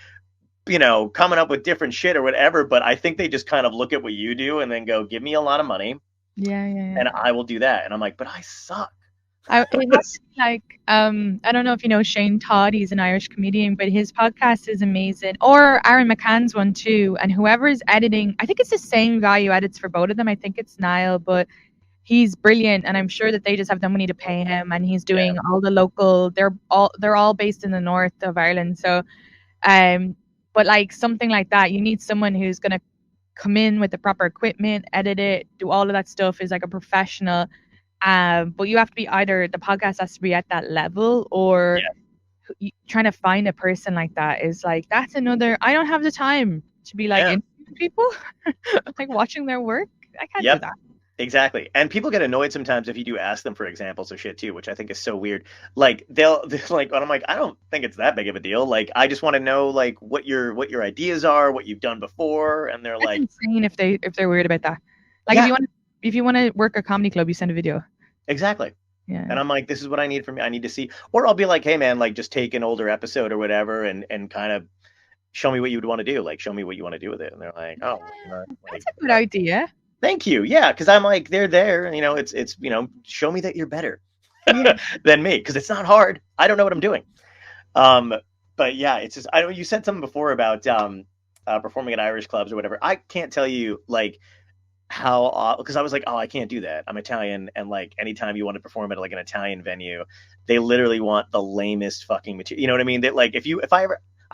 B: coming up with different shit or whatever. But I think they just kind of look at what you do and then go, give me a lot of money.
A: Yeah.
B: And I will do that. And I'm like, but I suck.
A: It's like, I don't know if you know Shane Todd. He's an Irish comedian, but his podcast is amazing. Or Aaron McCann's one too. And whoever's editing, I think it's the same guy who edits for both of them. I think it's Niall, but he's brilliant, and I'm sure that they just have the money to pay him, and he's doing all the local. They're all based in the north of Ireland, so but like something like that, you need someone who's gonna come in with the proper equipment, edit it, do all of that stuff, is like a professional. But you have to be, either the podcast has to be at that level, or trying to find a person like that is like, that's another. I don't have the time to be like interviewing people, like watching their work. I can't do that.
B: Exactly. And people get annoyed sometimes if you do ask them for examples of shit too, which I think is so weird. Like they're like, and I'm like, I don't think it's that big of a deal. Like, I just want to know like what your ideas are, what you've done before. And they're like,
A: insane if they're weird about that. Like, if you want to work a comedy club, you send a video.
B: Exactly.
A: Yeah.
B: And I'm like, this is what I need from you. I need to see, or I'll be like, hey man, like just take an older episode or whatever and kind of show me what you would want to do. Like, show me what you want to do with it. And they're like, oh,
A: that's a good idea.
B: Thank you. Yeah, because I'm like, they're there. It's show me that you're better than me, because it's not hard. I don't know what I'm doing. But yeah, it's just, I know you said something before about performing at Irish clubs or whatever. I can't tell you like how, because I was like, oh, I can't do that. I'm Italian, and like anytime you want to perform at like an Italian venue, they literally want the lamest fucking material. You know what I mean? That like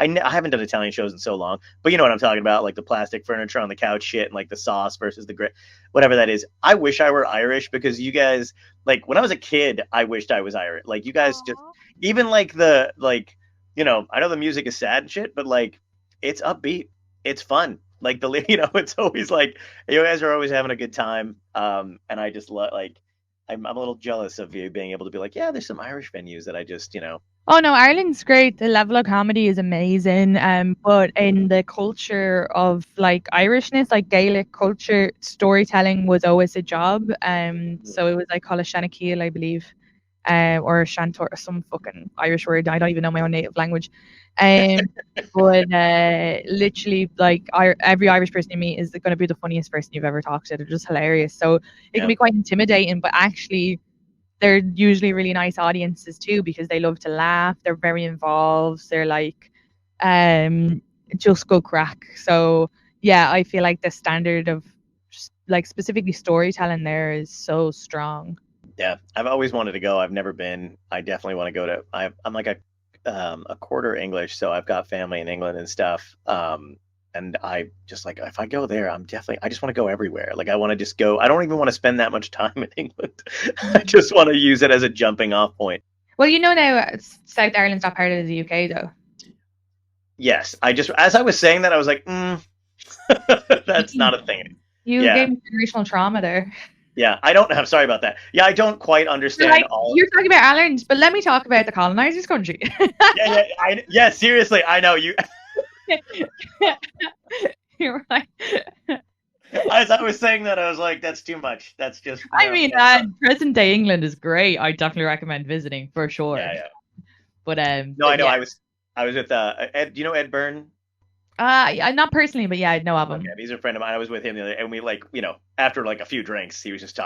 B: I haven't done Italian shows in so long, but you know what I'm talking about, like the plastic furniture on the couch shit and like the sauce versus the grit, whatever that is. I wish I were Irish, because you guys, like when I was a kid, I wished I was Irish. Like you guys just, even like I know the music is sad and shit, but like it's upbeat, it's fun. Like it's always like you guys are always having a good time. And I just like, I'm a little jealous of you being able to be like, yeah, there's some Irish venues that I just,
A: Oh no, Ireland's great. The level of comedy is amazing. But in the culture of like Irishness, like Gaelic culture, storytelling was always a job. So it was like called a Shanakil, I believe, or Shantor, some fucking Irish word. I don't even know my own native language. But literally, like every Irish person you meet is going to be the funniest person you've ever talked to. They're just hilarious. So it can be quite intimidating, but actually, they're usually really nice audiences too, because they love to laugh. They're very involved. They're like, just go crack. So yeah, I feel like the standard of like specifically storytelling there is so strong.
B: Yeah, I've always wanted to go. I've never been. I definitely want to go to. I'm like a quarter English, so I've got family in England and stuff. And I just like, if I go there, I just want to go everywhere. Like I want to just go. I don't even want to spend that much time in England. I just want to use it as a jumping off point.
A: Well, now South Ireland's not part of the UK though.
B: Yes, as I was saying that, I was like, that's not a thing.
A: You gave me generational trauma there.
B: Yeah, I'm sorry about that. Yeah, I don't quite understand
A: You're talking about Ireland, but let me talk about the colonizers' country.
B: Yeah, seriously, I know you.
A: You're right.
B: As I was saying that, I was like, that's too much. That's just.
A: I mean, present day England is great. I definitely recommend visiting for sure.
B: Yeah.
A: But
B: No, I know.
A: yeah.
B: I was with Ed. Do you know Ed Byrne?
A: Not personally, but yeah, I know of him.
B: Okay, he's a friend of mine. I was with him the other day, and we after like a few drinks, he was just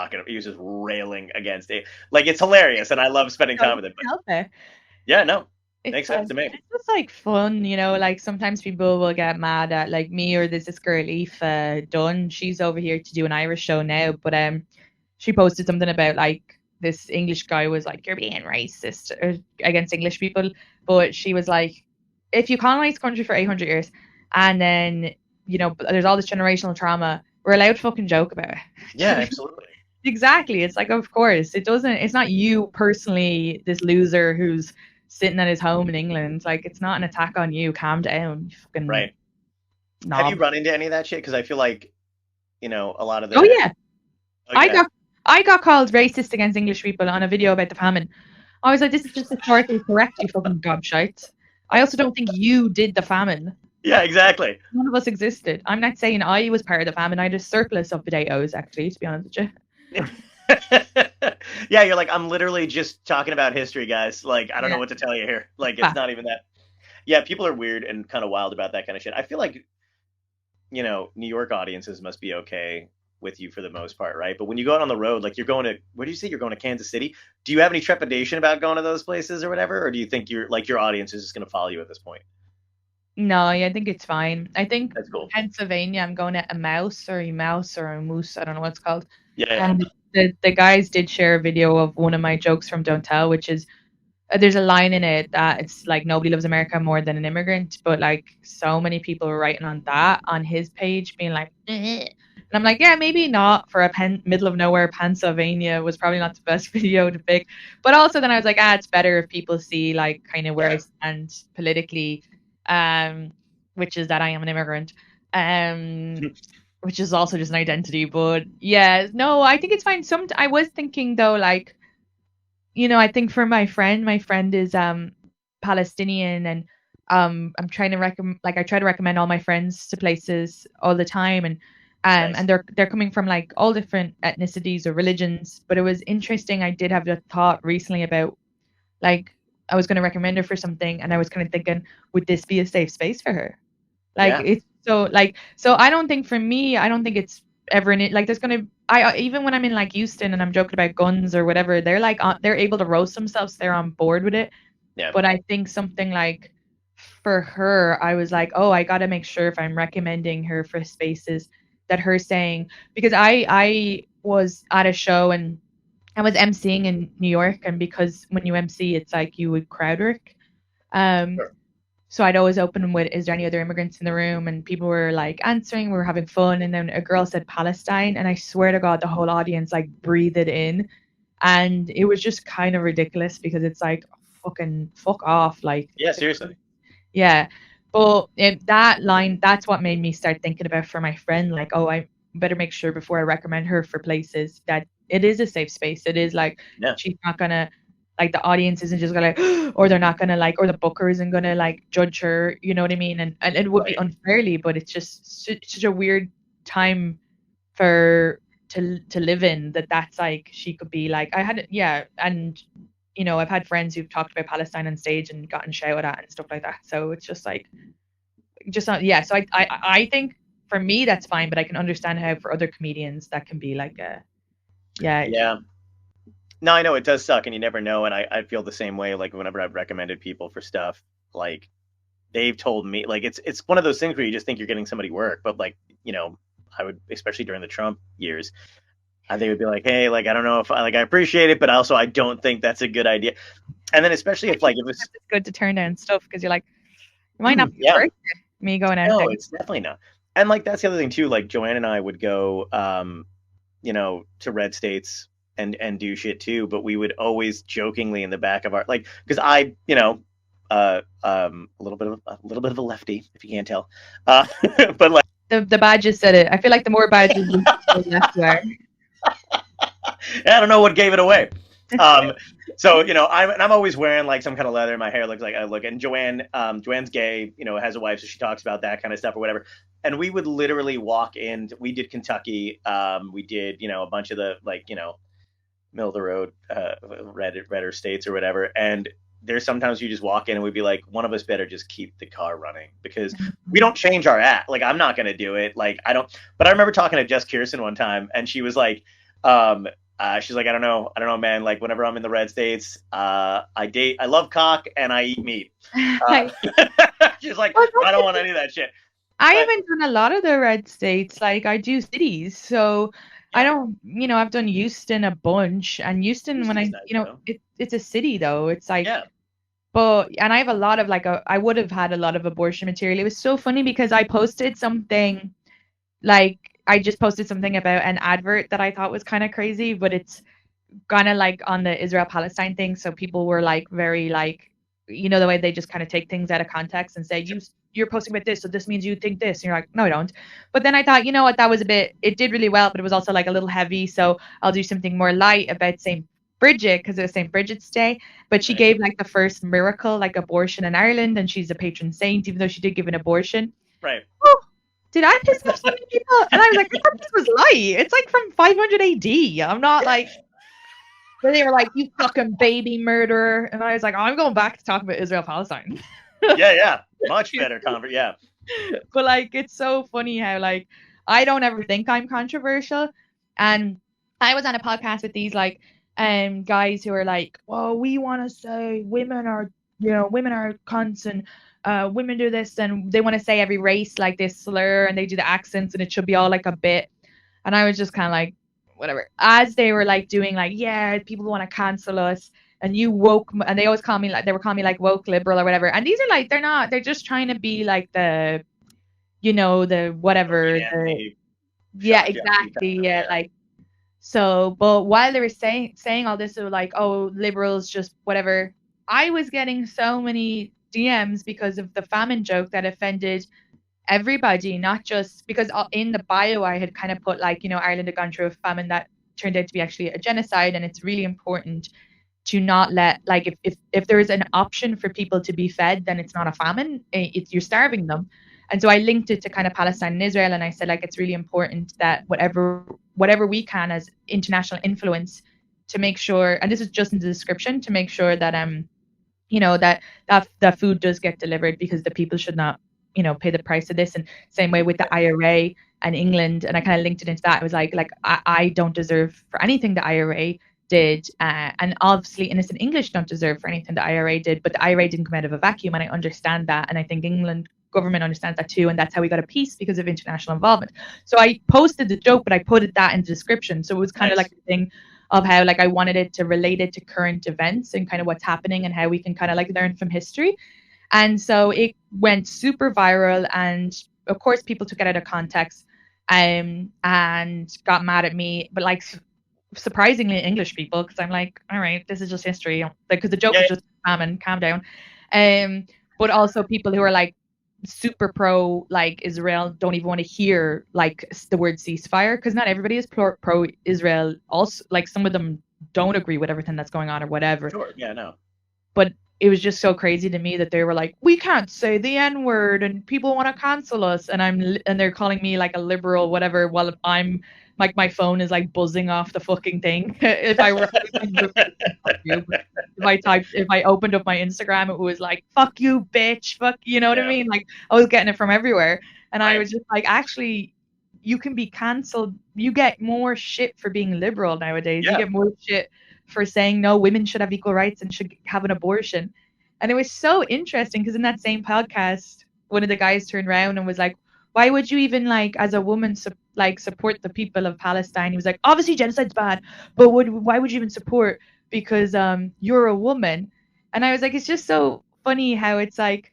B: railing against it. Like, it's hilarious, and I love spending time with him. But, yeah, no, makes sense to me.
A: It's just like fun, like sometimes people will get mad at like me, or there's this girl Aoife Dunn. She's over here to do an Irish show now, but she posted something about like this English guy was like, you're being racist against English people, but she was like, if you colonize the country for 800 years and then there's all this generational trauma, we're allowed to fucking joke about it.
B: Yeah, absolutely.
A: Exactly. It's like, of course, it's not you personally, this loser who's sitting at his home in England. Like, it's not an attack on you. Calm down, you fucking
B: right.
A: knob.
B: Have you run into any of that shit? Because I feel like, a lot of the.
A: Oh yeah. Okay. I got called racist against English people on a video about the famine. I was like, this is just historically correct, you fucking gobshite. I also don't think you did the famine.
B: Yeah, exactly.
A: None of us existed. I'm not saying I was part of the famine. I had a surplus of potatoes, actually, to be honest with
B: you. Yeah, you're like, I'm literally just talking about history, guys. Like, I don't know what to tell you here. Like, it's not even that. Yeah, people are weird and kind of wild about that kind of shit. I feel like, New York audiences must be okay with you for the most part, right? But when you go out on the road, like, you're going to, where do you say you're going to Kansas City? Do you have any trepidation about going to those places or whatever? Or do you think your audience is just going to follow you at this point?
A: No, I think it's fine. I think
B: that's cool.
A: Pennsylvania, I'm going to a moose, I don't know what it's called.
B: Yeah.
A: And the guys did share a video of one of my jokes from Don't Tell, which is, there's a line in it that it's like, nobody loves America more than an immigrant, but like so many people were writing on that on his page, being like, and I'm like, yeah, maybe not for a middle of nowhere Pennsylvania was probably not the best video to pick. But also then I was like, it's better if people see like kind of where I stand politically, which is that I am an immigrant, which is also just an identity. But yeah, no, I think it's fine. I was thinking though, like, I think for my friend is Palestinian, and I'm trying to I try to recommend all my friends to places all the time, and nice. And they're coming from like all different ethnicities or religions. But it was interesting. I did have a thought recently about, like, I was going to recommend her for something, and I was kind of thinking, would this be a safe space for her? Like, it's so I don't think for me, I don't think it's ever in it. Like, there's going to, even when I'm in like Houston and I'm joking about guns or whatever, they're like, they're able to roast themselves. They're on board with it.
B: Yeah.
A: But I think something like for her, I was like, oh, I got to make sure if I'm recommending her for spaces that her saying, because I was at a show and I was emceeing in New York, and because when you MC, it's like you would crowd work.
B: Sure.
A: So I'd always open with, is there any other immigrants in the room? And people were like answering, we were having fun. And then a girl said Palestine, and I swear to God, the whole audience like breathed it in. And it was just kind of ridiculous, because it's like, fucking fuck off. Like,
B: yeah, seriously.
A: Yeah. But that line, that's what made me start thinking about for my friend, like, oh, I better make sure before I recommend her for places that it is a safe space. It is like, she's not gonna, like, the audience isn't just gonna like, or they're not gonna like, or the booker isn't gonna like judge her, you know what I mean? And it would be unfairly, but it's just such a weird time to live in, that's like, she could be like, and I've had friends who've talked about Palestine on stage and gotten shouted at and stuff like that. So it's just like, just not, so I think for me that's fine, but I can understand how for other comedians that can be like
B: yeah. No, I know it does suck, and you never know. And I feel the same way. Like, whenever I've recommended people for stuff, like, they've told me, like, it's one of those things where you just think you're getting somebody work, but like, I would, especially during the Trump years, they would be like, hey, like, I don't know if I appreciate it, but also I don't think that's a good idea. And then especially if it's
A: good to turn down stuff, because you're like, you might not be worth me going out.
B: No, it's definitely not. And like, that's the other thing too. Like, Joanne and I would go, to red states and do shit too, but we would always jokingly in the back of our, like, because I, a little bit of a lefty, if you can't tell, but like
A: the badges said it. I feel like the more badges you left you are.
B: I don't know what gave it away. So I'm always wearing like some kind of leather. My hair looks like I look. And Joanne's gay. Has a wife, so she talks about that kind of stuff or whatever. And we would literally walk in. We did Kentucky. We did a bunch of the middle of the road redder states or whatever. And there's sometimes you just walk in and we'd be like, one of us better just keep the car running because we don't change our act. Like, I'm not going to do it. Like, I don't. But I remember talking to Jess Kirsten one time, and she was like, she's like, I don't know, man. Like, whenever I'm in the red states, I love cock and I eat meat. She's like, I don't want any of that shit.
A: I haven't done a lot of the red states. Like, I do cities, so I don't. I've done Houston a bunch, and Houston when it's a city though. It's like, but and I have a lot of I would have had a lot of abortion material. It was so funny because I posted something, like I just posted something about an advert that I thought was kind of crazy, but it's kind of like on the Israel-Palestine thing. So people were like very like, the way they just kind of take things out of context and say, you're posting about this, so this means you think this. And you're like, no, I don't. But then I thought, what, that was it did really well, but it was also like a little heavy. So I'll do something more light about St. Bridget because it was St. Bridget's Day. But she gave like the first miracle, like abortion in Ireland, and she's a patron saint, even though she did give an abortion.
B: Right.
A: Oh, did I piss off so many people? And I was like, I thought this was light. It's like from 500 AD. I'm not like. But they were like, you fucking baby murderer. And I was like, I'm going back to talk about Israel-Palestine.
B: Yeah. Much better yeah.
A: But like, it's so funny how like, I don't ever think I'm controversial. And I was on a podcast with these like guys who are like, well, we want to say women are cunts and women do this. And they want to say every race like this slur and they do the accents and it should be all like a bit. And I was just kind of like, whatever. As they were like doing like, yeah, people want to cancel us and you woke, and they always call me like, they were calling me like woke liberal or whatever. And these are like, they're just trying to be like the, the whatever. Yeah, exactly. Yeah, like, so, but while they were saying all this, they were like, oh, liberals just whatever. I was getting so many DMs because of the famine joke that offended everybody, not just because in the bio I had kind of put like, Ireland had gone through a famine that turned out to be actually a genocide, and it's really important to not let, like, if there is an option for people to be fed, then it's not a famine, you're starving them. And so I linked it to kind of Palestine and Israel, and I said like it's really important that whatever we can as international influence to make sure, and this is just in the description, to make sure that that food does get delivered, because the people should not pay the price of this. And same way with the IRA and England, and I kind of linked it into that. It was like I don't deserve for anything the IRA did, and obviously innocent English don't deserve for anything the IRA did, but the IRA didn't come out of a vacuum, and I understand that, and I think England government understands that too, and that's how we got a peace, because of international involvement. So I posted the joke, but I put that in the description, so it was kind of like a thing of how like I wanted it to relate it to current events and kind of what's happening and how we can kind of like learn from history. And so it went super viral, and of course people took it out of context and got mad at me, but like surprisingly English people, because I'm like, all right, this is just history, because the joke was just calm down. But also people who are like super pro like Israel don't even want to hear like the word ceasefire, because not everybody is pro Israel. Also, like some of them don't agree with everything that's going on or whatever.
B: Sure. Yeah, no.
A: But it was just so crazy to me that they were like, we can't say the N-word and people want to cancel us, and they're calling me like a liberal whatever, while I'm like, my phone is like buzzing off the fucking thing. If I opened up my Instagram, it was like, fuck you, bitch, fuck, you know what I mean? Like I was getting it from everywhere, and I was just like, actually, you can be cancelled. You get more shit for being liberal nowadays. You get more shit for saying no, women should have equal rights and should have an abortion. And it was so interesting, because in that same podcast, one of the guys turned around and was like, why would you even, like, as a woman, support the people of Palestine? He was like, obviously genocide's bad, but why would you even support? Because you're a woman. And I was like, it's just so funny how it's like,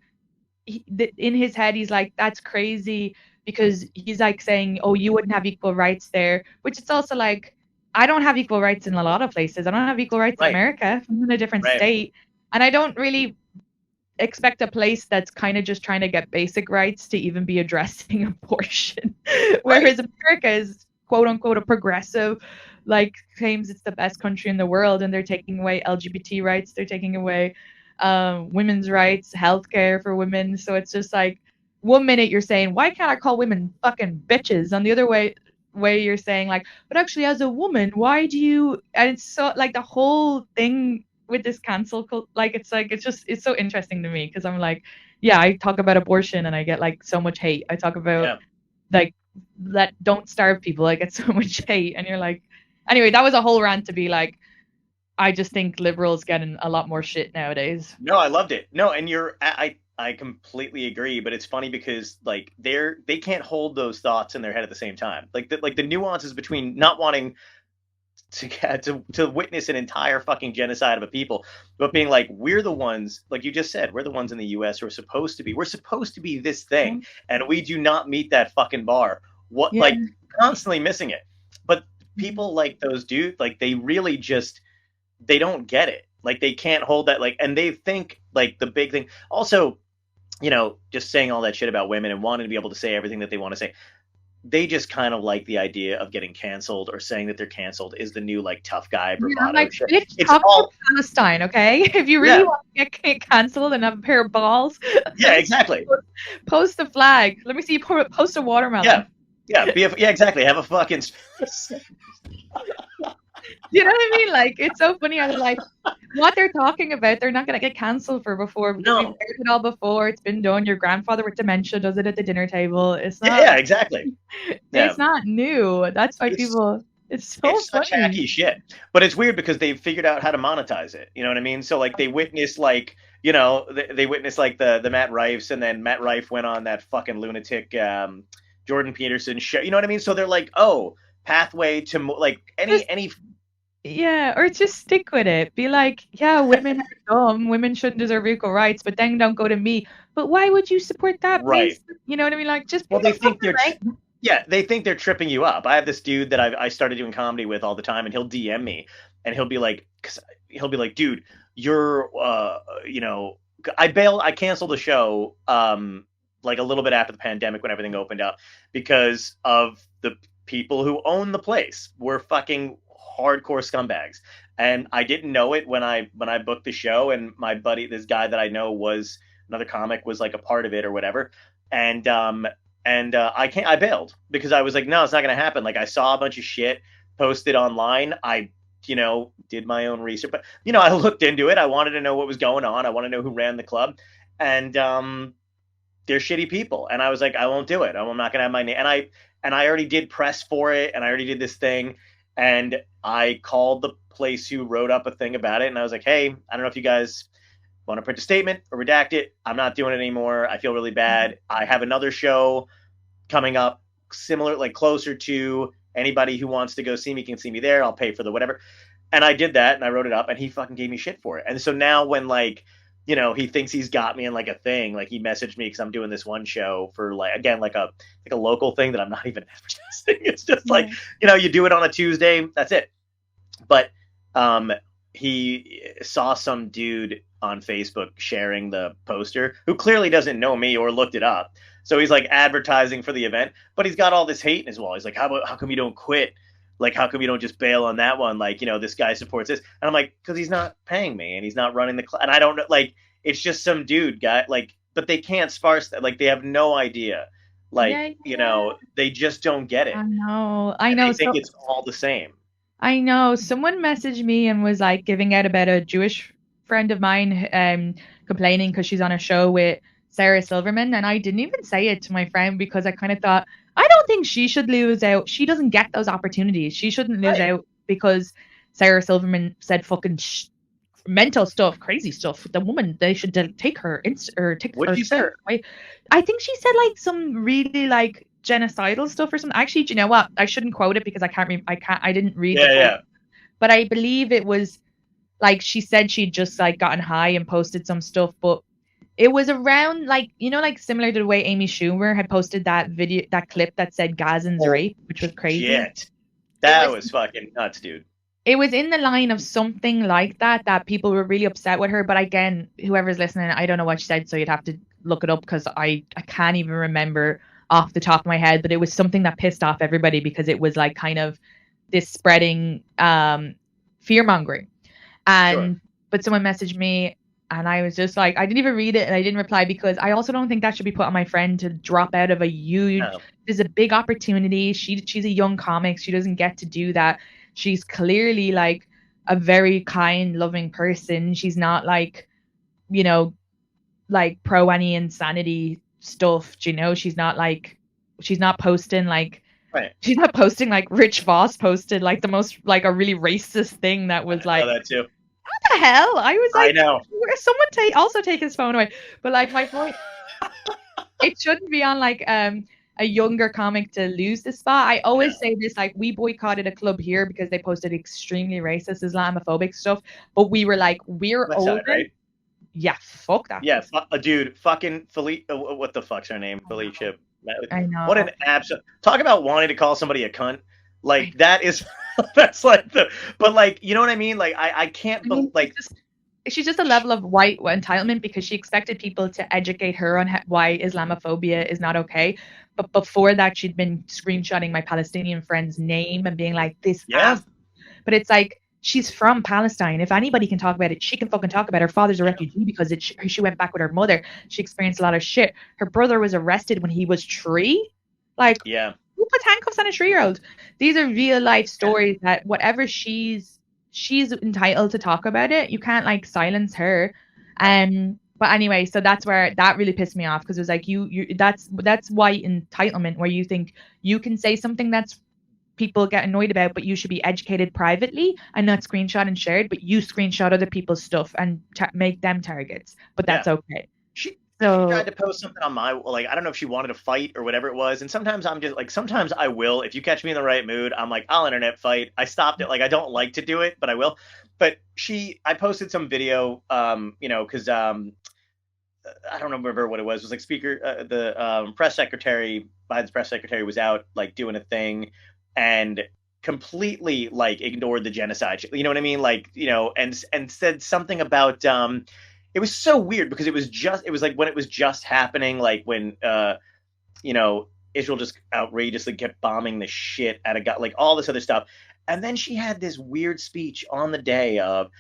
A: in his head, he's like, that's crazy, because he's like saying, oh, you wouldn't have equal rights there, which it's also like, I don't have equal rights in a lot of places. I don't have equal rights in America. I'm in a different state. And I don't really expect a place that's kind of just trying to get basic rights to even be addressing abortion. Whereas America is quote unquote a progressive, like claims it's the best country in the world, and they're taking away LGBT rights, they're taking away women's rights, healthcare for women. So it's just like, one minute you're saying, why can't I call women fucking bitches? On the other way you're saying like, but actually as a woman, why do you? And it's so like the whole thing with this cancel cult, like it's so interesting to me, because I'm like, yeah, I talk about abortion and I get like so much hate. I talk about like don't starve people, I get so much hate, and you're like, anyway, that was a whole rant to be like, I just think liberals getting a lot more shit nowadays.
B: No, I loved it. No, and I completely agree, but it's funny because like they can't hold those thoughts in their head at the same time. Like the nuances between not wanting to witness an entire fucking genocide of a people, but being like, we're the ones, like you just said, we're the ones in the US who are supposed to be. We're supposed to be this thing, and we do not meet that fucking bar. What like constantly missing it. But people like those dudes, like they really just they don't get it. Like they can't hold that, like, and they think like the big thing. Also, you know, just saying all that shit about women and wanting to be able to say everything that they want to say. They just kind of like the idea of getting canceled or saying that they're canceled is the new like tough guy bravado.
A: Like, it's all Palestine, okay? If you really want to get canceled and have a pair of balls,
B: yeah, exactly.
A: Post the flag. Let me see you post a watermelon.
B: Yeah, exactly. Have a fucking.
A: You know what I mean? Like, it's so funny. I'm like, what they're talking about, they're not going to get cancelled for before. Because we've heard it all before. It's been done. Your grandfather with dementia does it at the dinner table. It's not.
B: Yeah, exactly.
A: It's not new. That's why people. It's
B: such hacky shit. But it's weird because they've figured out how to monetize it. You know what I mean? So like they witnessed like, you know, they witnessed like the Matt Rife's, and then Matt Rife went on that fucking lunatic Jordan Peterson show. You know what I mean? So they're like, oh, pathway to like any.
A: Yeah, or just stick with it. Be like, yeah, women are dumb. Women shouldn't deserve equal rights, but then don't go to me. But why would you support that?
B: Right.
A: You know what I mean? Like, just
B: they think they're they think they're tripping you up. I have this dude that I started doing comedy with all the time, and he'll DM me, and he'll be like, dude, you're you know, I canceled the show like a little bit after the pandemic when everything opened up because of the people who own the place were fucking hardcore scumbags, and I didn't know it when I booked the show, and my buddy, this guy that I know was another comic, was like a part of it or whatever, and I bailed because I was like, no, it's not gonna happen. Like I saw a bunch of shit posted online. I did my own research, but I looked into it. I wanted to know what was going on. I want to know who ran the club, and they're shitty people, and I was like, I won't do it. I'm not gonna have my name, and I already did press for it, and I already did this thing. And I called the place who wrote up a thing about it, and I was like, hey, I don't know if you guys want to print a statement or redact it. I'm not doing it anymore. I feel really bad. I have another show coming up, similar, like closer to anybody who wants to go see me can see me there. I'll pay for the whatever. And I did that, and I wrote it up, and he fucking gave me shit for it. And so now when like, he thinks he's got me in like a thing, like he messaged me because I'm doing this one show for like, again, like a local thing that I'm not even advertising. It's just like, you do it on a Tuesday, that's it. But he saw some dude on Facebook sharing the poster who clearly doesn't know me or looked it up. So he's like advertising for the event, but he's got all this hate in his wall. He's like, how come you don't quit? Like, how come you don't just bail on that one? Like, this guy supports this. And I'm like, because he's not paying me and he's not running the club. And I don't know, like, it's just some dude guy, like, but they can't sparse that. Like, they have no idea. Like, they just don't get it.
A: I know.
B: They think it's all the same.
A: I know. Someone messaged me and was like giving out about a Jewish friend of mine complaining because she's on a show with Sarah Silverman. And I didn't even say it to my friend because I kind of thought, I don't think she should lose out. She doesn't get those opportunities. She shouldn't lose out because Sarah Silverman said fucking mental stuff, crazy stuff. The woman, they should take her take
B: what
A: her.
B: What did you say?
A: I think she said like some really like genocidal stuff or something. Actually, do you know what? I shouldn't quote it because I didn't read it.
B: Yeah.
A: But I believe it was like she said she'd just like gotten high and posted some stuff, but it was around like, like similar to the way Amy Schumer had posted that video, that clip that said Gazan's rape, which was crazy.
B: Shit. That was fucking nuts, dude.
A: It was in the line of something like that people were really upset with her. But again, whoever's listening, I don't know what she said, so you'd have to look it up because I can't even remember off the top of my head, but it was something that pissed off everybody because it was like kind of this spreading fear mongering. And but someone messaged me and I was just like, I didn't even read it and I didn't reply because I also don't think that should be put on my friend to drop out of a huge.
B: No.
A: There's a big opportunity. She's a young comic. She doesn't get to do that. She's clearly like a very kind, loving person. She's not like, you know, like pro any insanity stuff. You know, she's not posting like.
B: Right.
A: She's not posting like Rich Voss posted like the most like a really racist thing that was like.
B: Oh, that too.
A: What the hell? I was like,
B: I know.
A: Someone also take his phone away. But like my point, it shouldn't be on like a younger comic to lose the spot. I always say this, like we boycotted a club here because they posted extremely racist, Islamophobic stuff. But we were like, we're
B: What's
A: older.
B: that, right?
A: Yeah, fuck that.
B: Yeah, dude, fucking Felicia. What the fuck's her name? Felicia.
A: I know.
B: What an absolute. Talk about wanting to call somebody a cunt. Like that is. That's like the. But like, you know what I mean? Like I can't. Like.
A: She's just a level of white entitlement because she expected people to educate her on why Islamophobia is not okay. But before that, she'd been screenshotting my Palestinian friend's name and being like, this ass. But it's like, she's from Palestine. If anybody can talk about it, she can fucking talk about it. Her father's a refugee because she went back with her mother. She experienced a lot of shit. Her brother was arrested when he was 3. Like, who puts handcuffs on a 3-year-old? These are real life stories that whatever she's entitled to talk about it. You can't like silence her. But anyway, so that's where that really pissed me off because it was like that's white entitlement where you think you can say something that's people get annoyed about, but you should be educated privately and not screenshot and shared, but you screenshot other people's stuff and make them targets. But that's okay.
B: She tried to post something on my, like, I don't know if she wanted to fight or whatever it was. And sometimes I'm just like, sometimes I will, if you catch me in the right mood, I'm like, I'll internet fight. I stopped it. Like, I don't like to do it, but I will. But I posted some video, cause, I don't remember what it was. It was like the press secretary, Biden's press secretary was out like doing a thing and completely like ignored the genocide. You know what I mean? Like, and said something about, it was so weird because it was like when it was just happening, like when, Israel just outrageously kept bombing the shit out of God, like all this other stuff. And then she had this weird speech on the day of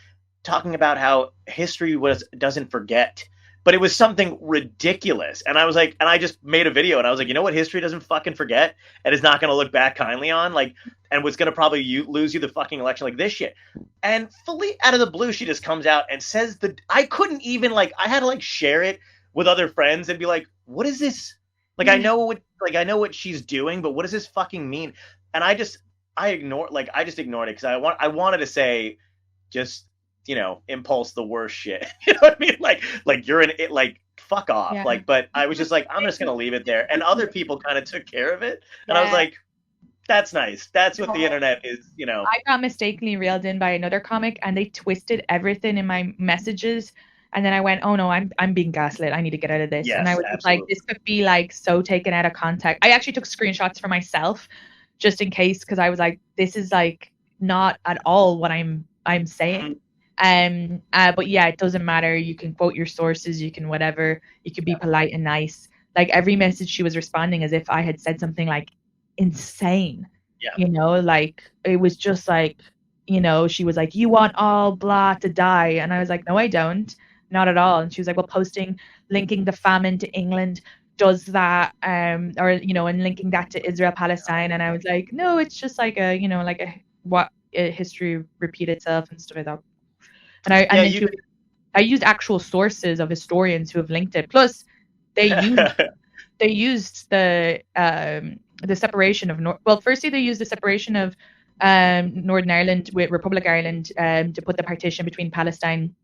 B: talking about how history doesn't forget, but it was something ridiculous. And I was like, and I just made a video and I was like, you know what? History doesn't fucking forget and is not going to look back kindly on, like, and was going to probably lose you the fucking election, like this shit. And fully out of the blue, she just comes out and says I couldn't even I had to share it with other friends and be like, what is this? Like, I know what she's doing, but what does this fucking mean? And I just ignored it because I wanted to say, just, impulse the worst shit. You know what I mean? Like you're in it, like, fuck off. Yeah. Like, but I was just like, I'm just going to leave it there. And other people kind of took care of it. And I was like, that's nice. That's what the internet is,
A: I got mistakenly reeled in by another comic and they twisted everything in my messages. And then I went, oh no, I'm being gaslit. I need to get out of this.
B: Yes,
A: and I was like, this could be like so taken out of context. I actually took screenshots for myself just in case, because I was like, this is like not at all what I'm saying. But yeah, it doesn't matter. You can quote your sources, you can whatever, you can be polite and nice. Like every message she was responding as if I had said something like insane. Yeah. Like it was just like, she was like, you want all blah to die. And I was like, no, I don't. Not at all. And she was like, well, linking the famine to England does that, and linking that to Israel, Palestine. And I was like, no, it's just like a history repeat itself and stuff like that. And I used actual sources of historians who have linked it. Plus, they used the separation of firstly they used the separation of Northern Ireland with Republic Ireland to put the partition between Palestine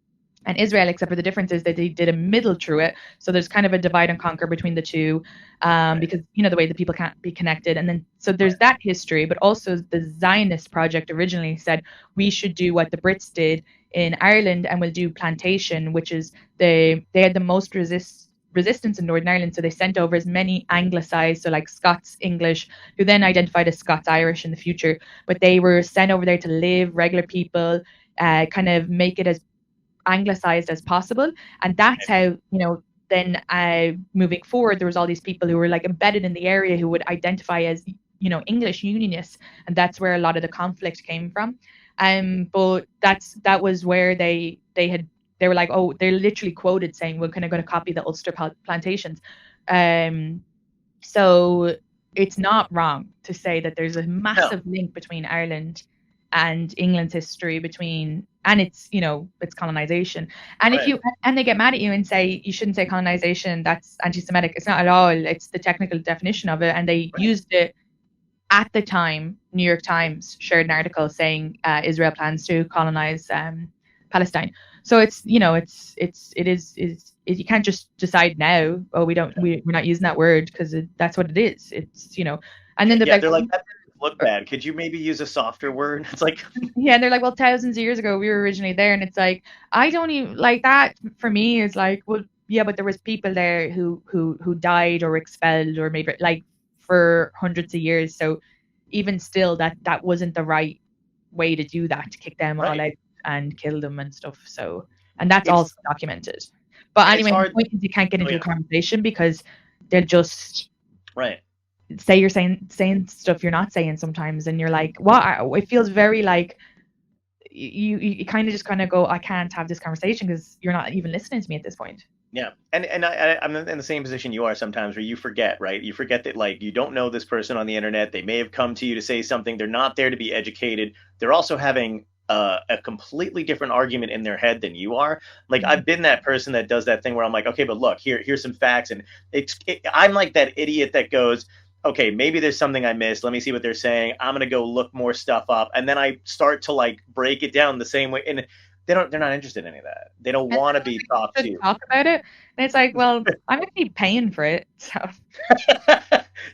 A: and Israel, except for the difference is that they did a middle through it. So there's kind of a divide and conquer between the two, because, the way that people can't be connected. And then, so there's that history, but also the Zionist project originally said we should do what the Brits did in Ireland and we'll do plantation, which is they had the most resistance in Northern Ireland. So they sent over as many anglicized, so like Scots English, who then identified as Scots Irish in the future, but they were sent over there to live, regular people, kind of make it as anglicized as possible. And that's how then moving forward, there was all these people who were like embedded in the area who would identify as, you know, English Unionists, and that's where a lot of the conflict came from. But that was where they were like, oh, they're literally quoted saying, we're kind of going to copy the Ulster plantations. So it's not wrong to say that there's a massive link between Ireland and England's history and it's, you know, it's colonization. And if you, and they get mad at you and say, you shouldn't say colonization, that's anti-Semitic. It's not at all. It's the technical definition of it. And they used it at the time. New York Times shared an article saying Israel plans to colonize Palestine. So it's, you know, it is you can't just decide now, oh, we're not using that word because that's what it is. It's, you know, and then
B: they're like, that doesn't look bad. Could you maybe use a softer word? It's like,
A: yeah, and they're like, well, thousands of years ago we were originally there, and it's like, I don't even like that. For me, is like, well, yeah, but there was people there who died or expelled or maybe like for hundreds of years. So even still, that wasn't the right way to do that, to kick them all out and kill them and stuff. So, and that's also documented. But anyway, the point is you can't get into a conversation because they'll just say you're saying stuff you're not saying sometimes, and you're like, what? It feels very like you kind of go, I can't have this conversation because you're not even listening to me at this point.
B: Yeah, and I'm in the same position you are sometimes, where you forget, right? You forget that, like, you don't know this person on the internet. They may have come to you to say something. They're not there to be educated. They're also having a completely different argument in their head than you are. Like, I've been that person that does that thing where I'm like, okay, but look, here's some facts, and I'm like that idiot that goes, okay, maybe there's something I missed. Let me see what they're saying. I'm gonna go look more stuff up, and then I start to like break it down the same way, and they're not interested in any of that. They don't want to be talked to.
A: Talk about it, and it's like, well, I'm actually paying for it, so.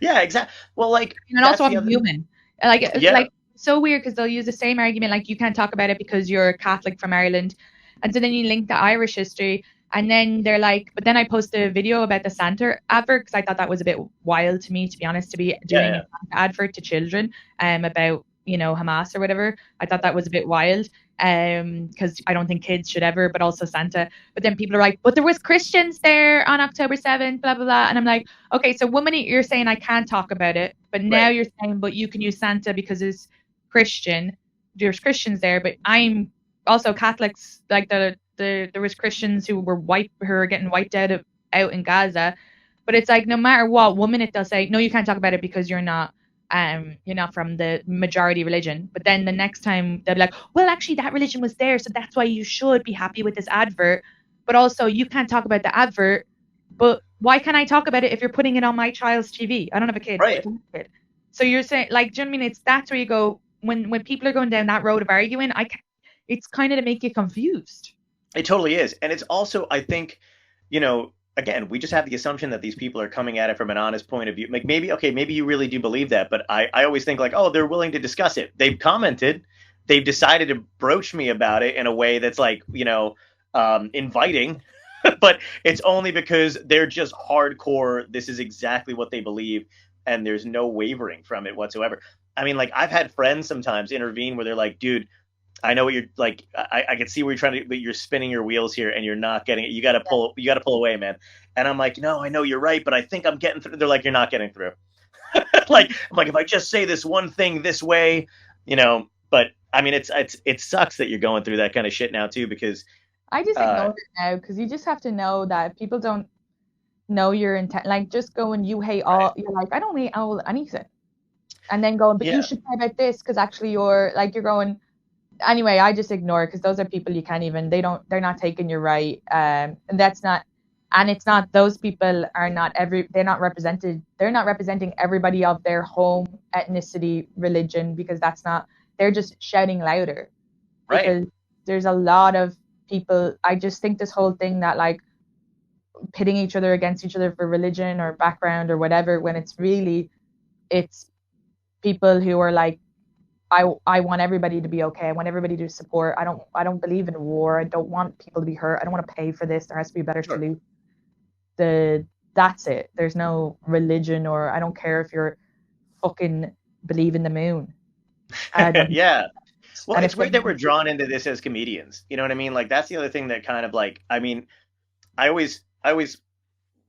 B: Yeah, exactly. Well, like,
A: and also I'm human. Like, it's like so weird because they'll use the same argument, like, you can't talk about it because you're a Catholic from Ireland, and so then you link the Irish history, and then they're like, but then I posted a video about the Santa advert because I thought that was a bit wild to me, to be honest, to be doing a Santa advert to children about, you know, Hamas or whatever. I thought that was a bit wild because I don't think kids should ever, but also Santa. But then people are like, but there was Christians there on October 7th, blah, blah, blah. And I'm like, okay, so 1 minute you're saying I can't talk about it, but now you're saying, but you can use Santa because it's Christian. There's Christians there, but I'm also Catholics. Like there was Christians who are getting wiped out in Gaza. But it's like, no matter what, 1 minute they'll say, no, you can't talk about it because you're not from the majority religion. But then the next time they'll be like, well, actually that religion was there, so that's why you should be happy with this advert. But also you can't talk about the advert, but why can't I talk about it if you're putting it on my child's TV? I don't have a kid.
B: Right.
A: So you're saying, like, do you know what I mean? That's where you go when people are going down that road of arguing. It's kind of to make you confused.
B: It totally is. And it's also, I think, you know, again, we just have the assumption that these people are coming at it from an honest point of view. Like, maybe you really do believe that, but I always think like, oh, they're willing to discuss it. They've commented, they've decided to broach me about it in a way that's like, you know, inviting, but it's only because they're just hardcore. This is exactly what they believe, and there's no wavering from it whatsoever. I mean, like, I've had friends sometimes intervene where they're like, dude, I know what you're like. I can see where you're trying to, but you're spinning your wheels here and you're not getting it. You got to pull away, man. And I'm like, no, I know you're right, but I think I'm getting through. They're like, you're not getting through. I'm like, if I just say this one thing this way, you know, but I mean, it sucks that you're going through that kind of shit now too, because
A: I just ignore it now because you just have to know that if people don't know your intent, like just going, you hate all, you're like, I don't hate all anything. And then going, but you should say about this because actually you're going, anyway, I just ignore it because those are people you can't even, they're not taking you right. And that's not, and it's not, those people are not they're not representing everybody of their home, ethnicity, religion, because that's not, they're just shouting louder.
B: Right.
A: Because there's a lot of people, I just think this whole thing that like pitting each other against each other for religion or background or whatever, when it's people who are like, I want everybody to be okay. I want everybody to support. I don't believe in war. I don't want people to be hurt. I don't want to pay for this. There has to be a better solution. That's it. There's no religion, or I don't care if you're fucking believe in the moon.
B: Yeah. Well, it's weird that we're drawn into this as comedians. You know what I mean? Like, that's the other thing that kind of like, I mean, I always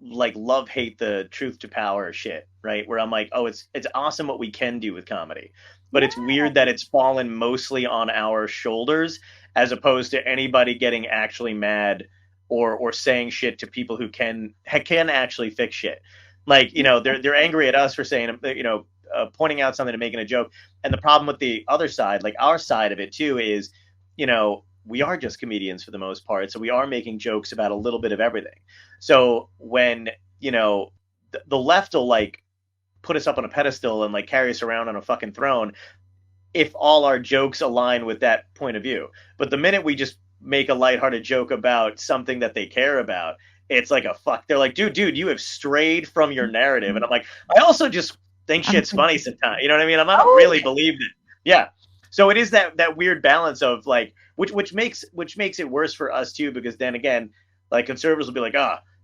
B: like love hate the truth to power shit, right? Where I'm like, oh, it's awesome what we can do with comedy, but it's weird that it's fallen mostly on our shoulders as opposed to anybody getting actually mad or saying shit to people who can actually fix shit. Like, you know, they're angry at us for saying, you know, pointing out something and making a joke. And the problem with the other side, like our side of it too, is, you know, we are just comedians for the most part. So we are making jokes about a little bit of everything. So when, you know, the left will like put us up on a pedestal and like carry us around on a fucking throne if all our jokes align with that point of view. But the minute we just make a lighthearted joke about something that they care about, it's like a fuck. They're like, dude, you have strayed from your narrative. And I'm like, I also just think shit's funny sometimes. You know what I mean? I'm not really believed it. Yeah. So it is that weird balance of like, which makes it worse for us too, because then again, like conservatives will be like,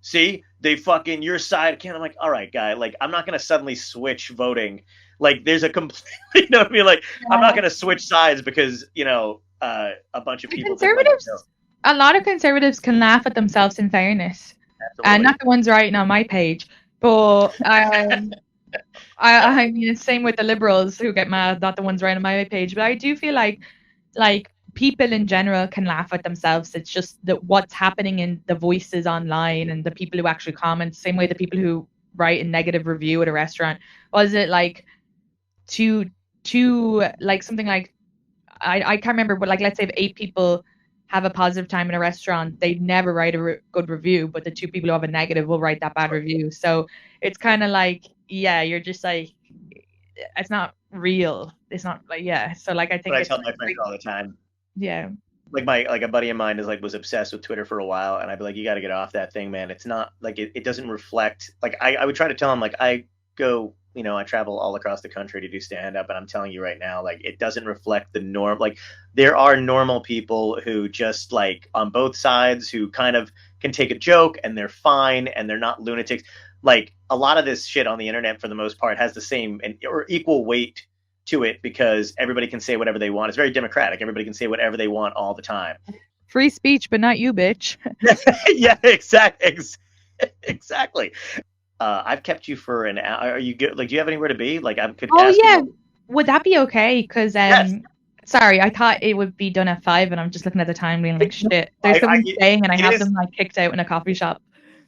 B: see, they fucking your side can't. I'm like, all right, guy, like I'm not gonna suddenly switch voting. Like there's a complete, you know what I mean? Like I'm not gonna switch sides because, you know, a bunch of people.
A: Conservatives, a lot of conservatives can laugh at themselves in fairness, and not the ones writing on my page, but I mean, it's same with the liberals who get mad, not the ones writing on my page. But I do feel like people in general can laugh at themselves. It's just that what's happening in the voices online and the people who actually comment, same way the people who write a negative review at a restaurant. Was it like to like something like I can't remember, but like let's say if 8 people have a positive time in a restaurant, they never write a good review, but the 2 people who have a negative will write that bad review. So it's kind of like, yeah, you're just like, it's not real. It's not like, yeah. So like I think
B: I tell my friends all the time.
A: Yeah.
B: Like a buddy of mine is like was obsessed with Twitter for a while, and I'd be like, you got to get off that thing, man. It's not like it doesn't reflect. Like I would try to tell him, like I go, you know, I travel all across the country to do stand up, and I'm telling you right now, like it doesn't reflect the norm. Like there are normal people who just like on both sides who kind of can take a joke and they're fine and they're not lunatics. Like a lot of this shit on the internet for the most part has the same or equal weight to it because everybody can say whatever they want. It's very democratic. Everybody can say whatever they want all the time.
A: Free speech, but not you, bitch.
B: Yeah, exactly. I've kept you for an hour. Are you good? Like, do you have anywhere to be? Like, I could.
A: Oh
B: ask
A: yeah,
B: you.
A: Would that be okay? Because
B: Yes.
A: Sorry, I thought it would be done at 5, and I'm just looking at the time being like, shit. There's someone staying, and I have them like kicked out in a coffee shop.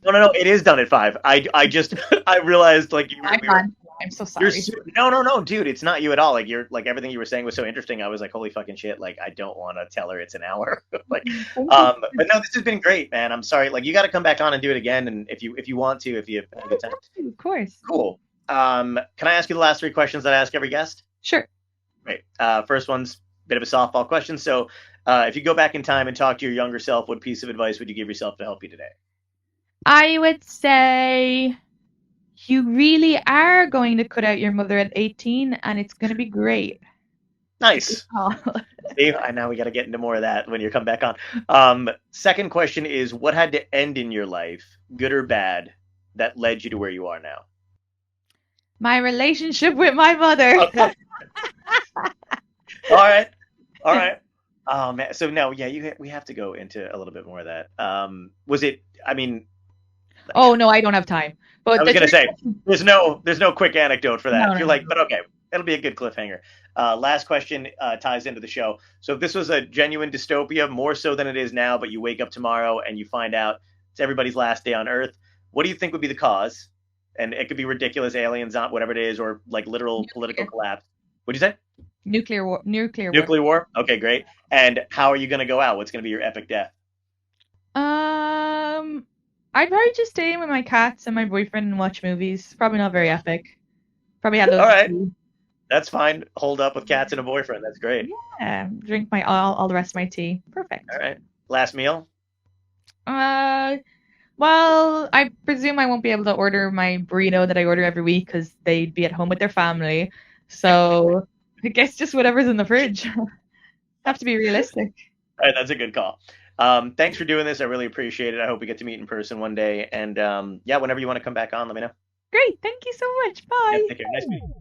B: No. It is done at 5. I just I realized like you were.
A: I'm so sorry.
B: No, dude, it's not you at all. Like you're like everything you were saying was so interesting. I was like, holy fucking shit! Like I don't want to tell her it's an hour. Like, but no, this has been great, man. I'm sorry. Like you got to come back on and do it again, and if you want to, if you have a good time.
A: Of course.
B: Cool. Can I ask you the last 3 questions that I ask every guest?
A: Sure.
B: Great. First one's a bit of a softball question. So, if you go back in time and talk to your younger self, what piece of advice would you give yourself to help you today? I
A: would say you really are going to cut out your mother at 18, and it's going to be great.
B: Nice. Dave, I know we got to get into more of that when you come back on. Second question is, what had to end in your life, good or bad, that led you to where you are now?
A: My relationship with my mother.
B: Okay. All right. Oh man. So no, yeah, we have to go into a little bit more of that. Was it? I mean.
A: Oh no, I don't have time. But
B: I was gonna say there's no quick anecdote for that.
A: No,
B: You're like, but okay, it'll be a good cliffhanger. Last question ties into the show. So if this was a genuine dystopia, more so than it is now, but you wake up tomorrow and you find out it's everybody's last day on Earth, what do you think would be the cause? And it could be ridiculous, aliens, not whatever it is, or like literal political collapse. What'd you say?
A: Nuclear war.
B: Nuclear war. Okay, great. And how are you going to go out? What's going to be your epic death?
A: I'd probably just stay in with my cats and my boyfriend and watch movies. Probably not very epic. Probably have those.
B: All right. That's fine. Hold up with cats and a boyfriend. That's great.
A: Yeah. Drink my all the rest of my tea. Perfect.
B: All right. Last meal?
A: Well, I presume I won't be able to order my burrito that I order every week because they'd be at home with their family. So I guess just whatever's in the fridge. Have to be realistic.
B: All right, that's a good call. Thanks for doing this. I really appreciate it. I hope we get to meet in person one day. And yeah, whenever you want to come back on, let me know.
A: Great. Thank you so much. Bye.
B: Yeah, take care. Nice meeting you.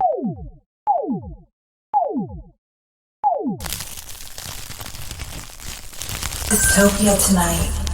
C: Dystopia tonight.